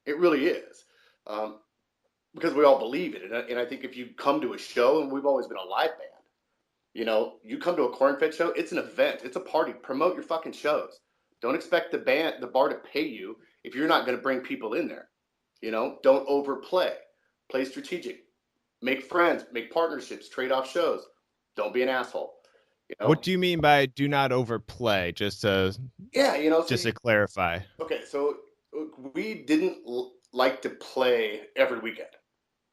It really is. Because we all believe it. And I think if you come to a show, and we've always been a live band, you come to a Cornfed show, it's an event. It's a party. Promote your fucking shows. Don't expect the bar to pay you if you're not going to bring people in there. Don't overplay. Play strategic. Make friends. Make partnerships. Trade off shows. Don't be an asshole. What do you mean by do not overplay? Just to clarify. Okay, so we didn't like to play every weekend,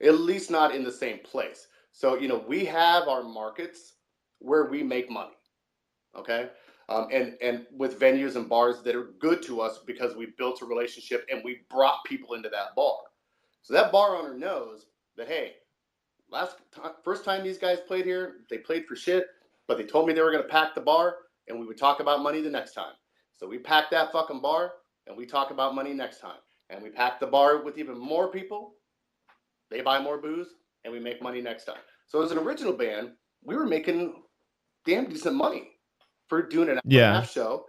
at least not in the same place. So we have our markets where we make money, okay, and with venues and bars that are good to us because we built a relationship and we brought people into that bar. So that bar owner knows that, hey, first time these guys played here, they played for shit, but they told me they were going to pack the bar, and we would talk about money the next time. So we pack that fucking bar, and we talk about money next time. And we pack the bar with even more people. They buy more booze, and we make money next time. So as an original band, we were making damn decent money for doing an hour and a half show,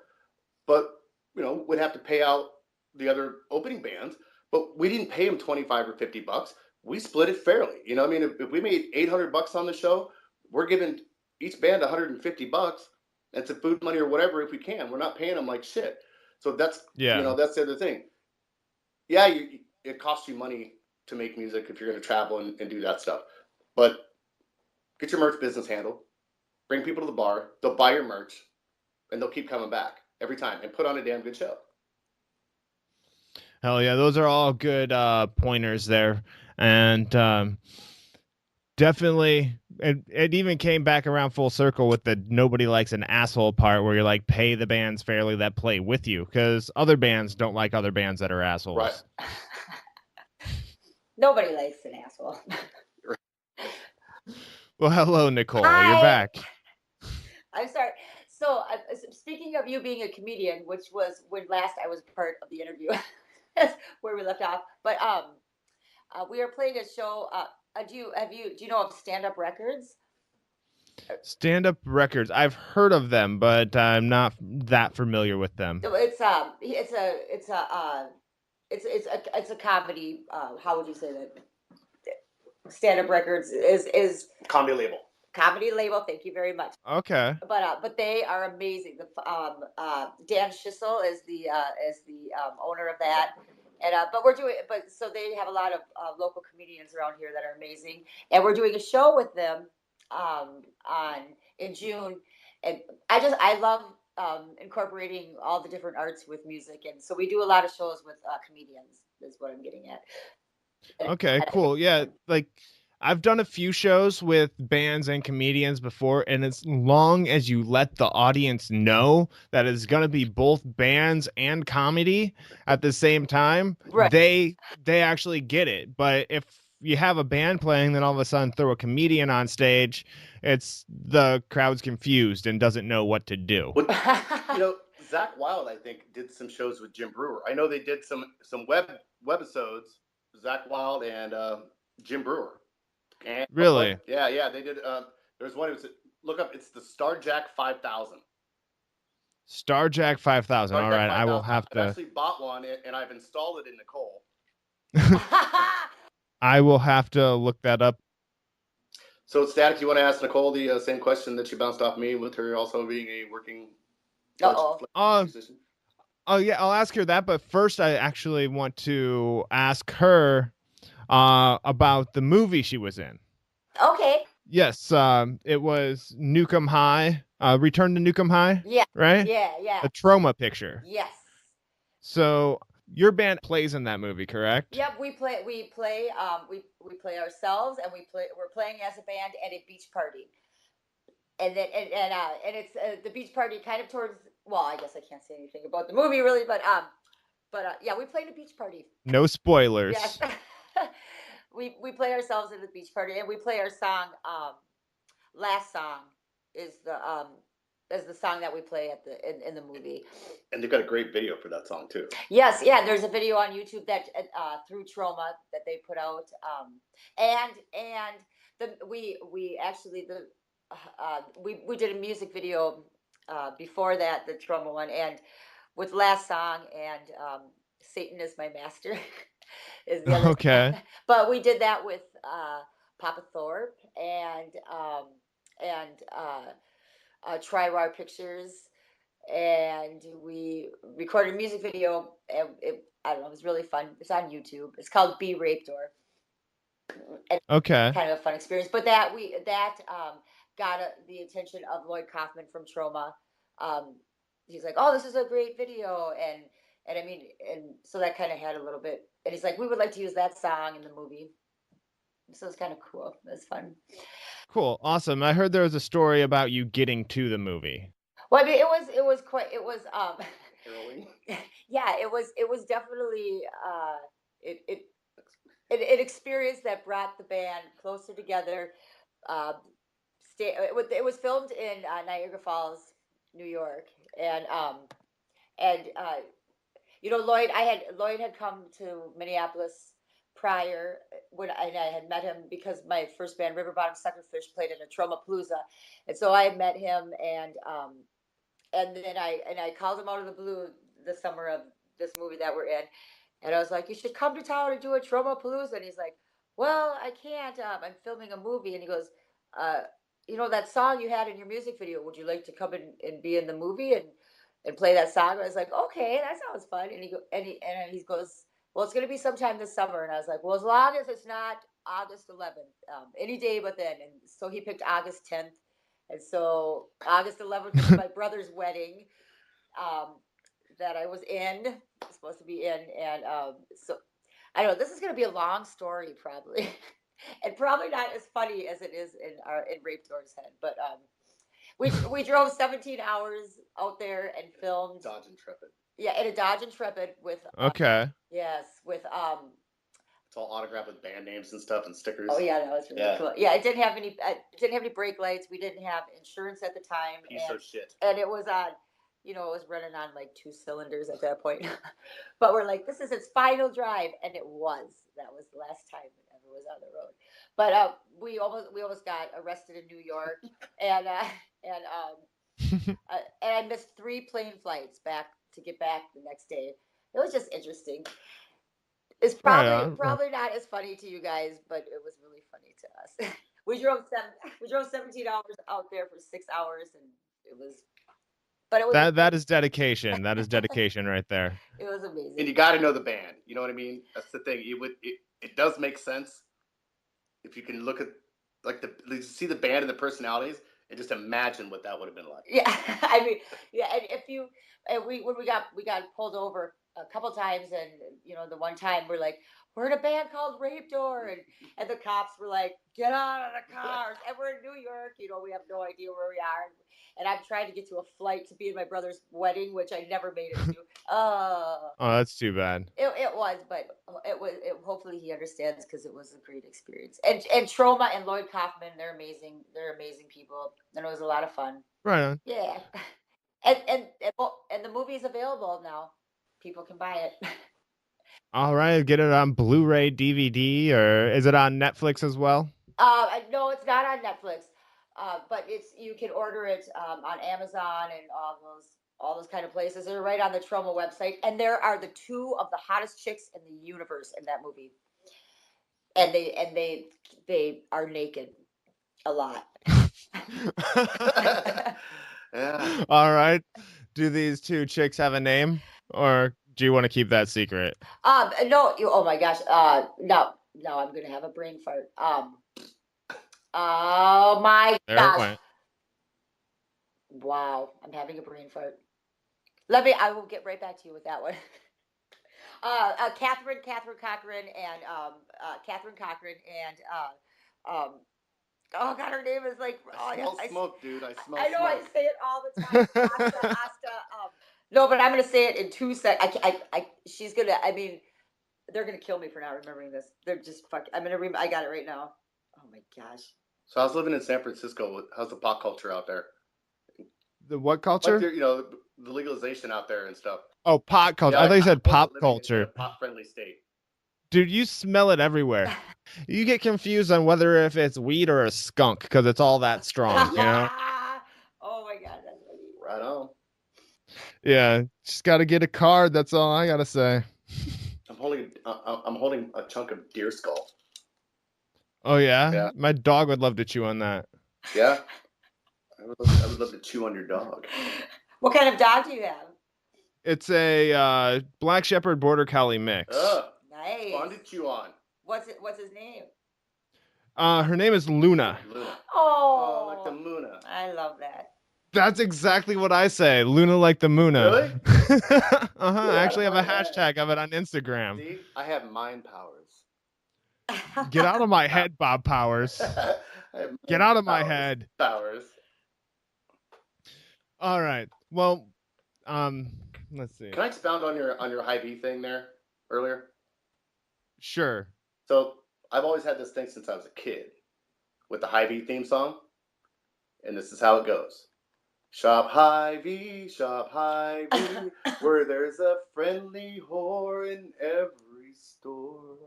but we'd have to pay out the other opening bands. But we didn't pay them $25 or $50. We split it fairly. I mean, if we made $800 on the show, we're giving each band $150 and some food money or whatever if we can. We're not paying them like shit. So that's that's the other thing. Yeah, it costs you money to make music if you're going to travel and do that stuff. But get your merch business handled. Bring people to the bar. They'll buy your merch, and they'll keep coming back every time and put on a damn good show. Hell yeah, those are all good pointers there. And Definitely. It even came back around full circle with the nobody likes an asshole part where you're like, pay the bands fairly that play with you, because other bands don't like other bands that are assholes. Right. Nobody likes an asshole. Well, hello, Nicole. Hi. You're back. I'm sorry. So, speaking of you being a comedian, which was when last I was part of the interview, where we left off. But we are playing a show. Do you know of Stand Up Records? Stand Up Records. I've heard of them, but I'm not that familiar with them. It's a comedy. How would you say that? Stand Up Records is Comedy label. Comedy label. Thank you very much. Okay. But they are amazing. Dan Schissel is the owner of that, and so they have a lot of local comedians around here that are amazing, and we're doing a show with them in June, and I love incorporating all the different arts with music, and so we do a lot of shows with comedians. Is what I'm getting at. Okay, cool. Yeah, like I've done a few shows with bands and comedians before, and as long as you let the audience know that it's going to be both bands and comedy at the same time, Right. they actually get it. But if you have a band playing, then all of a sudden throw a comedian on stage, it's the crowd's confused and doesn't know what to do. Zach Wild, I think, did some shows with Jim Brewer. I know they did some webisodes. Zach Wild and Jim Brewer. And Really? Yeah, they did. There's one. Look up. It's the Starjack 5000. Starjack 5000. All right, 5, I will have to. I've actually bought one and I've installed it in Nicole. I will have to look that up. So, Static, you want to ask Nicole the same question that she bounced off me, with her also being a working musician? Oh yeah, I'll ask her that. But first, I actually want to ask her about the movie she was in. Okay. Yes, it was Nukem High. Return to Nukem High. Yeah. Right. Yeah. A Trauma picture. Yes. So your band plays in that movie, correct? Yep, we play ourselves, and we're playing as a band at a beach party. And then and it's the beach party kind of towards, well, I guess I can't say anything about the movie really, but yeah, we played a beach party. No spoilers. Yes. we play ourselves at the beach party, and we play our song. Last song is the song that we play at in the movie. And they've got a great video for that song too. Yes, yeah. There's a video on YouTube that through Trauma that they put out, we did a music video before that, the Trauma one, and with Last Song and Satan is My Master is the other. Okay. But we did that with Papa Thorpe and Tri-Rar Pictures, and we recorded a music video, and I don't know, it was really fun. It's on YouTube. It's called Be Raped Or. Okay. Kind of a fun experience, but that got the attention of Lloyd Kaufman from Trauma. He's like, "Oh, this is a great video," and I mean, and so that kind of had a little bit. And he's like, "We would like to use that song in the movie." So it's kind of cool. It's fun. Cool, awesome. I heard there was a story about you getting to the movie. Well, I mean, yeah, it was definitely an experience that brought the band closer together. It was filmed in Niagara Falls, New York, and Lloyd had come to Minneapolis prior when I had met him, because my first band, River Bottom Suckerfish, played in a Tromapalooza, and so I had met him, and then I called him out of the blue the summer of this movie that we're in, and I was like, "You should come to town and do a Tromapalooza," and he's like, "Well, I can't. I'm filming a movie," and he goes, "That song you had in your music video, would you like to come in and be in the movie and play that song?" I was like, "Okay, that sounds fun." And he goes, "Well, it's going to be sometime this summer." And I was like, "Well, as long as it's not August 11th, any day but then." And so he picked August 10th. And so August 11th was my brother's wedding that I was supposed to be in. And so I don't know, this is going to be a long story probably. and probably not as funny as it is in Rape Door's head. But we drove 17 hours out there and filmed. Dodge Intrepid. Yeah, in a Dodge Intrepid with Okay. yes, with It's all autographed with band names and stuff and stickers. Oh yeah, that was really cool. Yeah, it didn't have any brake lights. We didn't have insurance at the time. Piece of shit. And it was on, it was running on like 2 cylinders at that point. But we're like, this is its final drive, and it was. That was the last time it ever was on the road. But we almost got arrested in New York, and I missed 3 plane flights back to get back the next day. It was just interesting. It's probably not as funny to you guys, but it was really funny to us. we drove 17 hours out there for 6 hours, and it was. But it was that is dedication. That is dedication right there. It was amazing. And you got to know the band. You know what I mean? That's the thing. It does make sense if you can look at see the band and the personalities and just imagine what that would have been like. Yeah, I mean, yeah, and when we got pulled over a couple times, and the one time we're in a band called Rape Door, and the cops were like, get out of the cars, and we're in New York, we have no idea where we are, and I'm trying to get to a flight to be in my brother's wedding, which I never made it to. Oh, that's too bad. It was, but hopefully he understands, because it was a great experience. And Trauma and Lloyd Kaufman, they're amazing. They're amazing people, and it was a lot of fun. Right on. Yeah, and the movie's available now. People can buy it. All right, get it on Blu-ray, DVD, or is it on Netflix as well? No, it's not on Netflix. But you can order it on Amazon and all those kind of places. They're right on the Trauma website, and there are the 2 of the hottest chicks in the universe in that movie, and they are naked a lot. Yeah. All right. Do these 2 chicks have a name, or do you want to keep that secret? No. Oh my gosh. No. I'm gonna have a brain fart. Oh my gosh. Wow. I'm having a brain fart. I will get right back to you with that one. Catherine Cochran and oh god, her name is like I smoke, dude. I smell. I know, smoke. I say it all the time. Asta. No, but I'm gonna say it in 2 seconds. She's gonna. I mean, they're gonna kill me for not remembering this. They're just fuck. I'm gonna. I got it right now. Oh my gosh. So I was living in San Francisco. How's the pot culture out there? The what culture? Like the legalization out there and stuff. Oh, pot culture. I thought you said pop culture. Pop-friendly state. Dude, you smell it everywhere. You get confused on whether if it's weed or a skunk, because it's all that strong, Oh my god, that's funny. Right on. Yeah, just got to get a card. That's all I gotta say. I'm holding a chunk of deer skull. Oh yeah? My dog would love to chew on that. Yeah, I would love to chew on your dog. What kind of dog do you have? It's a Black Shepherd Border Collie mix. Nice. Fun to chew on. What's his name? Her name is Luna. Oh, like the Muna. I love that. That's exactly what I say. Luna like the Muna. Really? Yeah, I actually have a that. hashtag of it on Instagram. See, I have mind powers. Get out of my head, Bob Powers. Get out of my head. Powers. All right. Well, let's see. Can I expound on your Hy-Vee thing there earlier? Sure. So I've always had this thing since I was a kid with the Hy-Vee theme song, and this is how it goes. Shop Hy-Vee, where there's a friendly whore in every store.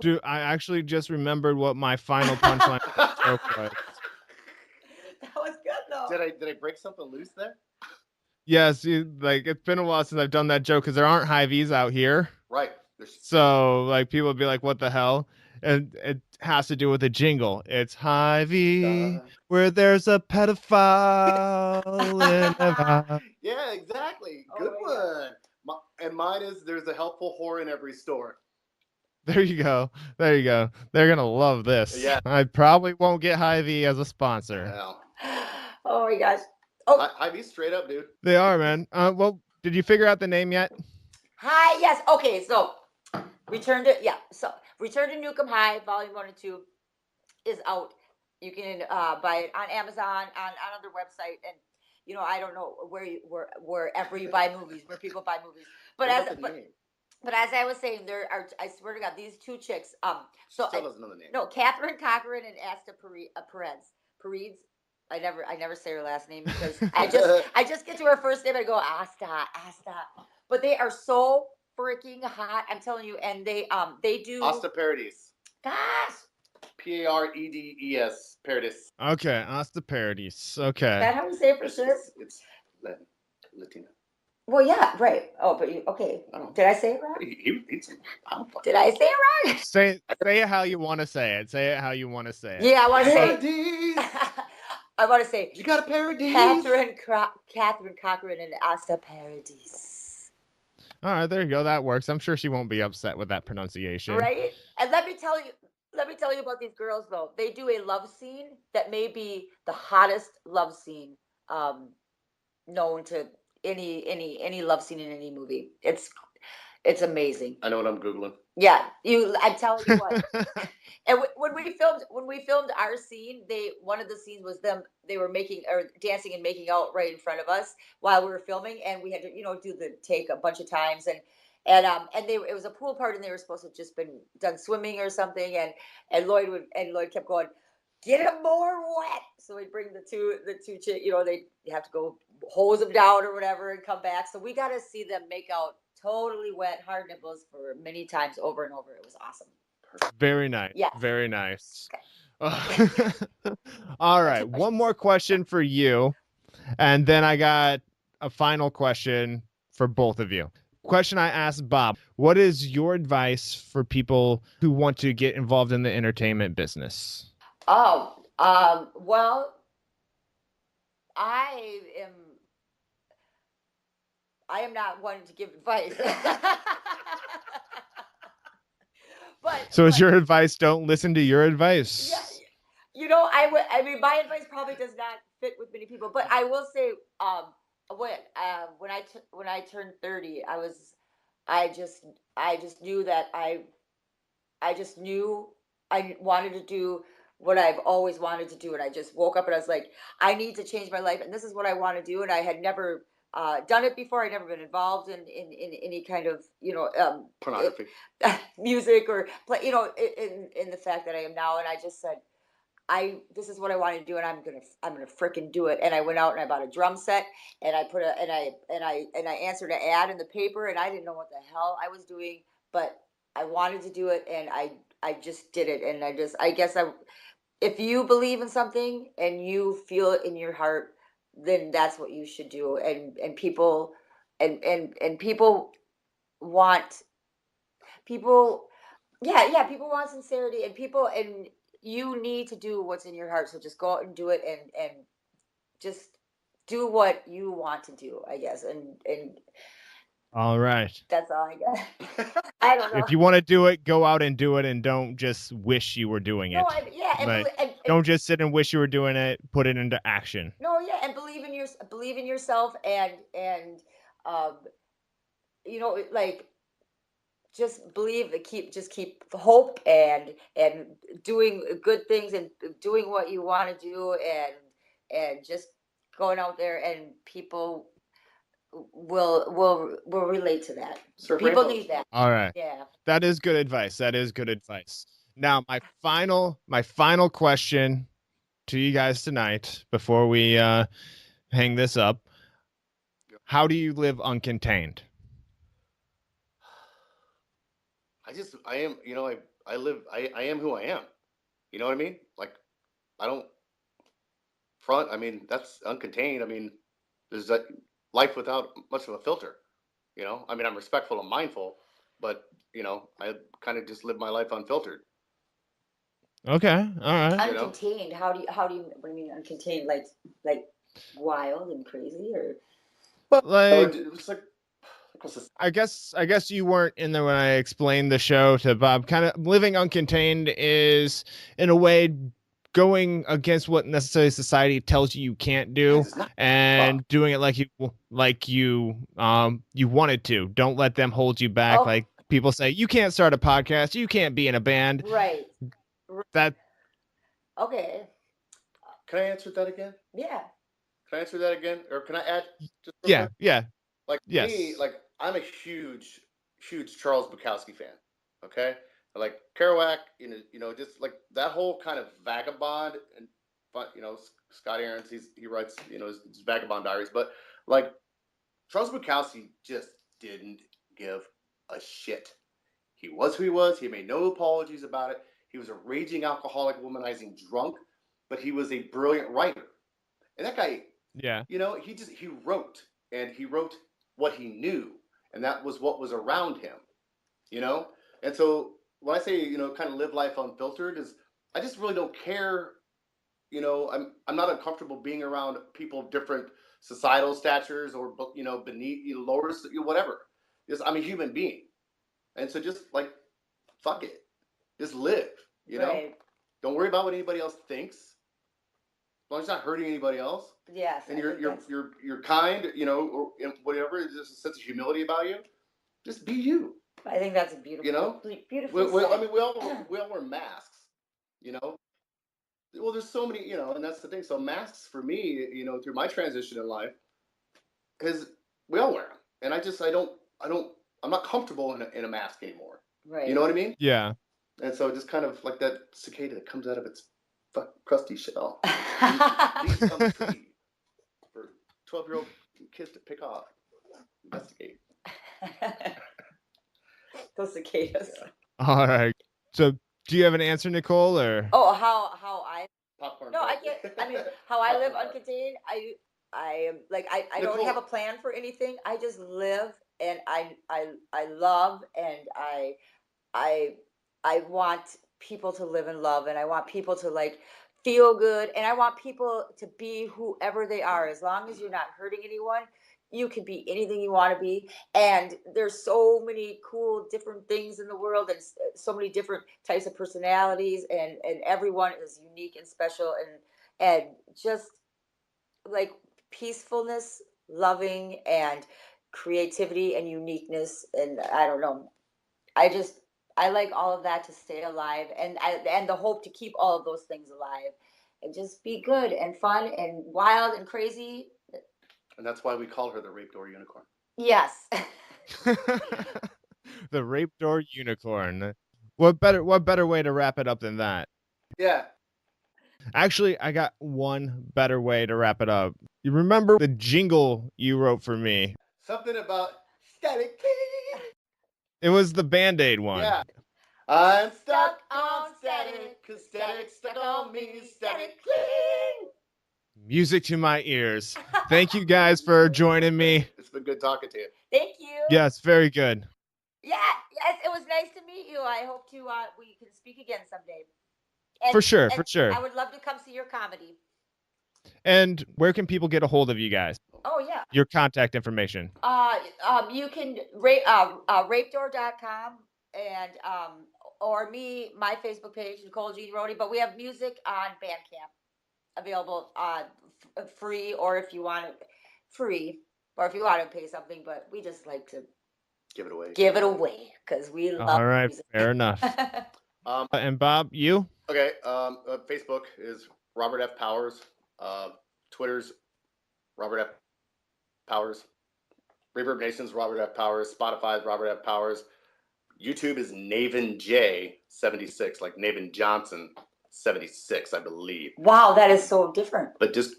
Dude, I actually just remembered what my final punchline joke was. That was good though. Did I break something loose there? Yes, it's been a while since I've done that joke because there aren't Hy-Vees out here. Right. So people would be like, "What the hell?" And it has to do with a jingle. It's Hy-Vee, where there's a pedophile in a... Yeah, exactly. Good one. And mine is there's a helpful whore in every store. There you go. They're gonna love this. Yeah. I probably won't get Hy-Vee as a sponsor. No. Oh my gosh. Oh, Hy-Vee straight up, dude. They are, man. Well, did you figure out the name yet? Hi. Yes. Okay. So returned it. Yeah. So Return to Nukem High, Volume 1 and 2 is out. You can buy it on Amazon, on other website, and I don't know wherever you buy movies, where people buy movies. But as I was saying, there are, I swear to God, these two chicks. So Still doesn't know the name. No, Catherine Cochran and Asta Perez. I never say her last name because I just get to her first name and I go Asta. But they are so freaking hot. I'm telling you, and they do Asta Paradis. Gosh. Paredes. Paradis. Okay, Asta Paradis. Okay. Is that how you say it for sure? It's Latina. Well, yeah, right. Oh, but okay. Did I say it wrong? Did I say it wrong? Say it how you want to say it. Say it how you want to say it. Yeah, I want to say. Paradis. I want to say. You got a Paradis. Catherine Cochran and Asta Paradis. All right, there you go. That works. I'm sure she won't be upset with that pronunciation. Right? And let me tell you about these girls though. They do a love scene that may be the hottest love scene known to any love scene in any movie. It's amazing. I know what I'm Googling. Yeah, I'm telling you what. And when we filmed our scene, one of the scenes was them. They were dancing and making out right in front of us while we were filming, and we had to do the take a bunch of times, and it was a pool part, and they were supposed to have just been done swimming or something, and Lloyd kept going, get them more wet. So we'd bring the two chicks, they have to go hose them down or whatever and come back. So we got to see them make out totally wet, hard nipples for many times over and over. It was awesome. Very nice. Yeah. Very nice. Okay. All right. One more question for you. And then I got a final question for both of you. Question I asked Bob, what is your advice for people who want to get involved in the entertainment business? Oh, well, I am not one to give advice. So is your advice, don't listen to your advice? Yeah. I mean, my advice probably does not fit with many people, but I will say, when I turned 30, I just knew that I just knew I wanted to do what I've always wanted to do. And I just woke up and I was like, I need to change my life. And this is what I want to do. And I had never done it before. I'd never been involved in any kind of, pornography, music or play, in the fact that I am now. And I just said, this is what I want to do, and I'm gonna frickin' do it. And I went out and I bought a drum set, and I answered an ad in the paper, and I didn't know what the hell I was doing, but I wanted to do it, and I just did it. And I guess if you believe in something and you feel it in your heart, then that's what you should do. And people want people want sincerity, and you need to do what's in your heart. So just go out and do it, and just do what you want to do, I guess. And all right. That's all I got. I don't know. If you want to do it, go out and do it, and don't just wish you were doing it. No, don't just sit and wish you were doing it. Put it into action. No, yeah, and believe in yourself, and like, just believe that keep hope and doing good things and doing what you want to do, and just going out there, and people will relate to that. People need that. All right. Yeah. That is good advice. Now, my final question to you guys tonight before we hang this up. How do you live uncontained? I am who I am. You know what I mean? Like, I don't front. I mean, that's uncontained. I mean, there's that life without much of a filter. I mean, I'm respectful and mindful, but I kind of just live my life unfiltered. Okay. All right. Uncontained. How do you what do you mean uncontained? Like wild and crazy, or I guess you weren't in there when I explained the show to Bob. Kind of living uncontained is, in a way, going against what necessarily society tells you can't do, and doing it like you wanted to. Don't let them hold you back. Like, people say you can't start a podcast, you can't be in a band. Right. That Okay. Can I answer that again? Yeah. Can I answer that again, or can I add just real yeah, quick? yeah, Like yes. me, like I'm a huge, huge Charles Bukowski fan. Okay, like Kerouac, just like that whole kind of vagabond and Scott Ahrens, he writes his vagabond diaries, but like Charles Bukowski just didn't give a shit. He was who he was. He made no apologies about it. He was a raging alcoholic, womanizing drunk, but he was a brilliant writer. And that guy, Yeah. he wrote, and he wrote what he knew, and that was what was around him. And so when I say kind of live life unfiltered, is I just really don't care. I'm not uncomfortable being around people of different societal statures or beneath lower whatever. Just I'm a human being, and so just like fuck it, just live. Right. Don't worry about what anybody else thinks. As long as you're not hurting anybody else. Yes. And you're kind, or whatever. There's a sense of humility about you. Just be you. I think that's a beautiful, beautiful. I mean, we all wear masks. Well, there's so many, and that's the thing. So masks for me, through my transition in life, because we all wear them, and I'm not comfortable in a mask anymore. Right. You know what I mean? Yeah. And so just kind of like that cicada that comes out of its crusty shell. Leaves on the tree for 12-year-old kids to pick off. Investigate. Those cicadas. Yeah. All right. So, do you have an answer, Nicole, or? Oh, how I Popcorn. No, I can't. I mean, how I live uncontained. I am like I don't Nicole. have a plan for anything. I just live, and I love, and I want people to live in love, and I want people to like feel good, and I want people to be whoever they are. As long as you're not hurting anyone, you can be anything you want to be. And there's so many cool different things in the world, and so many different types of personalities, and everyone is unique and special, and just like peacefulness, loving, and creativity and uniqueness. And I don't know, I like all of that to stay alive, and the hope to keep all of those things alive, and just be good and fun and wild and crazy. And that's why we call her the rape door unicorn. Yes. The rape door unicorn. What better way to wrap it up than that? Yeah. Actually, I got one better way to wrap it up. You remember the jingle you wrote for me? Something about static. It was the Band-Aid one. Yeah. I'm stuck on static, 'cause static stuck on me. Static. Music to my ears. Thank you guys for joining me. It's been good talking to you. Thank you. Yes, very good. Yeah. Yes, it was nice to meet you. I hope to we can speak again someday. For sure. I would love to come see your comedy. And where can people get a hold of you guys? Oh yeah. Your contact information. You can rapedoor.com, and or my Facebook page, Nicole Jean Rody. But we have music on Bandcamp available free, or if you want it free, or if you want to pay something. But we just like to give it away because we love. All right, music. fair enough. And Bob, you? Okay. Facebook is Robert F. Powers. Twitter's Robert F. Powers. Reverb Nation's Robert F. Powers. Spotify's Robert F. Powers. YouTube is Naven J 76, like Naven Johnson 76, I believe. Wow, that is so different. But just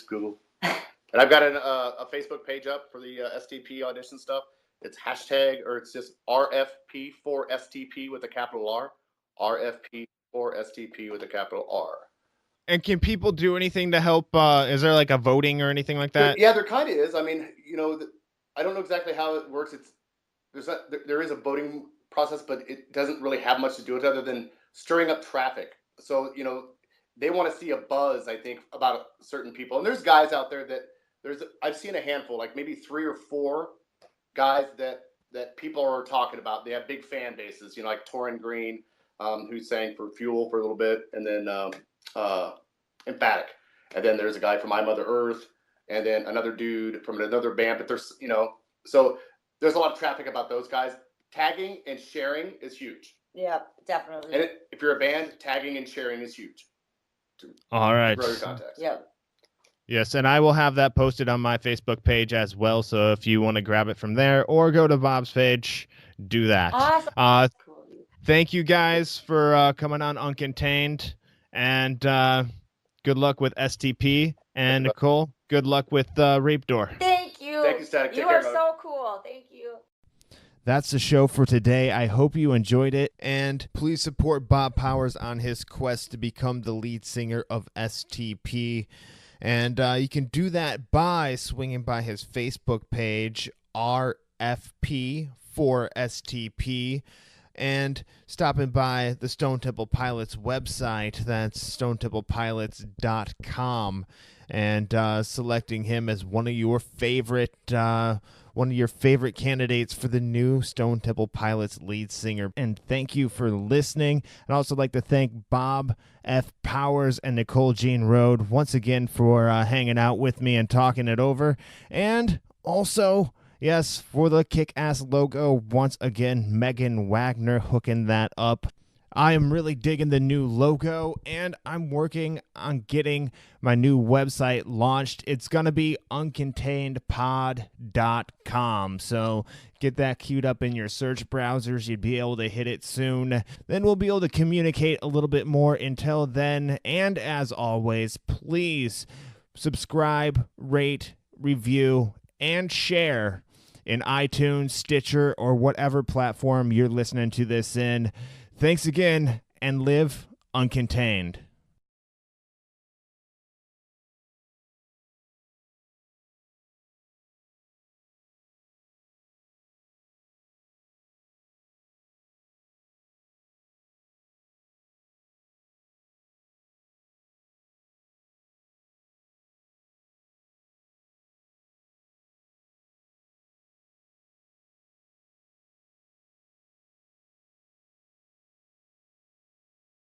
Google. And I've got a Facebook page up for the STP audition stuff. It's it's just RFP4STP with a capital R. RFP4STP with a capital R. And can people do anything to help? Is there like a voting or anything like that? Yeah, there kind of is. I mean, I don't know exactly how it works. There is a voting process, but it doesn't really have much to do with it other than stirring up traffic. So, they want to see a buzz, I think, about certain people. And there's guys out there I've seen a handful, like maybe 3 or 4 guys that people are talking about. They have big fan bases, like Torrin Green, who sang for Fuel for a little bit, and then Emphatic. And then there's a guy from My Mother Earth, and then another dude from another band. But there's, so there's a lot of traffic about those guys. tagging and sharing is huge. Yeah, definitely. And if you're a band, tagging and sharing is huge. All right. Grow your contacts. Yeah. Yes, and I will have that posted on my Facebook page as well. So if you want to grab it from there or go to Bob's page, do that. Awesome. Cool. Thank you guys for coming on Uncontained, and good luck with STP. And Nicole, good luck with Rape Door. Thank you. Thank you, Static. You are so cool. Thank you. That's the show for today. I hope you enjoyed it, and please support Bob Powers on his quest to become the lead singer of STP. And you can do that by swinging by his Facebook page, RFP for STP, and stopping by the Stone Temple Pilots website. That's stonetemplepilots.com, and selecting him as one of your favorite candidates for the new Stone Temple Pilots lead singer. And thank you for listening. I'd also like to thank Bob F. Powers and Nicole Jean Rode once again for hanging out with me and talking it over. And also, yes, for the kick-ass logo, once again, Megan Wagner hooking that up. I am really digging the new logo, and I'm working on getting my new website launched. It's going to be uncontainedpod.com, so get that queued up in your search browsers. You'd be able to hit it soon. Then we'll be able to communicate a little bit more. Until then, and as always, please subscribe, rate, review, and share in iTunes, Stitcher, or whatever platform you're listening to this in. Thanks again, and live uncontained.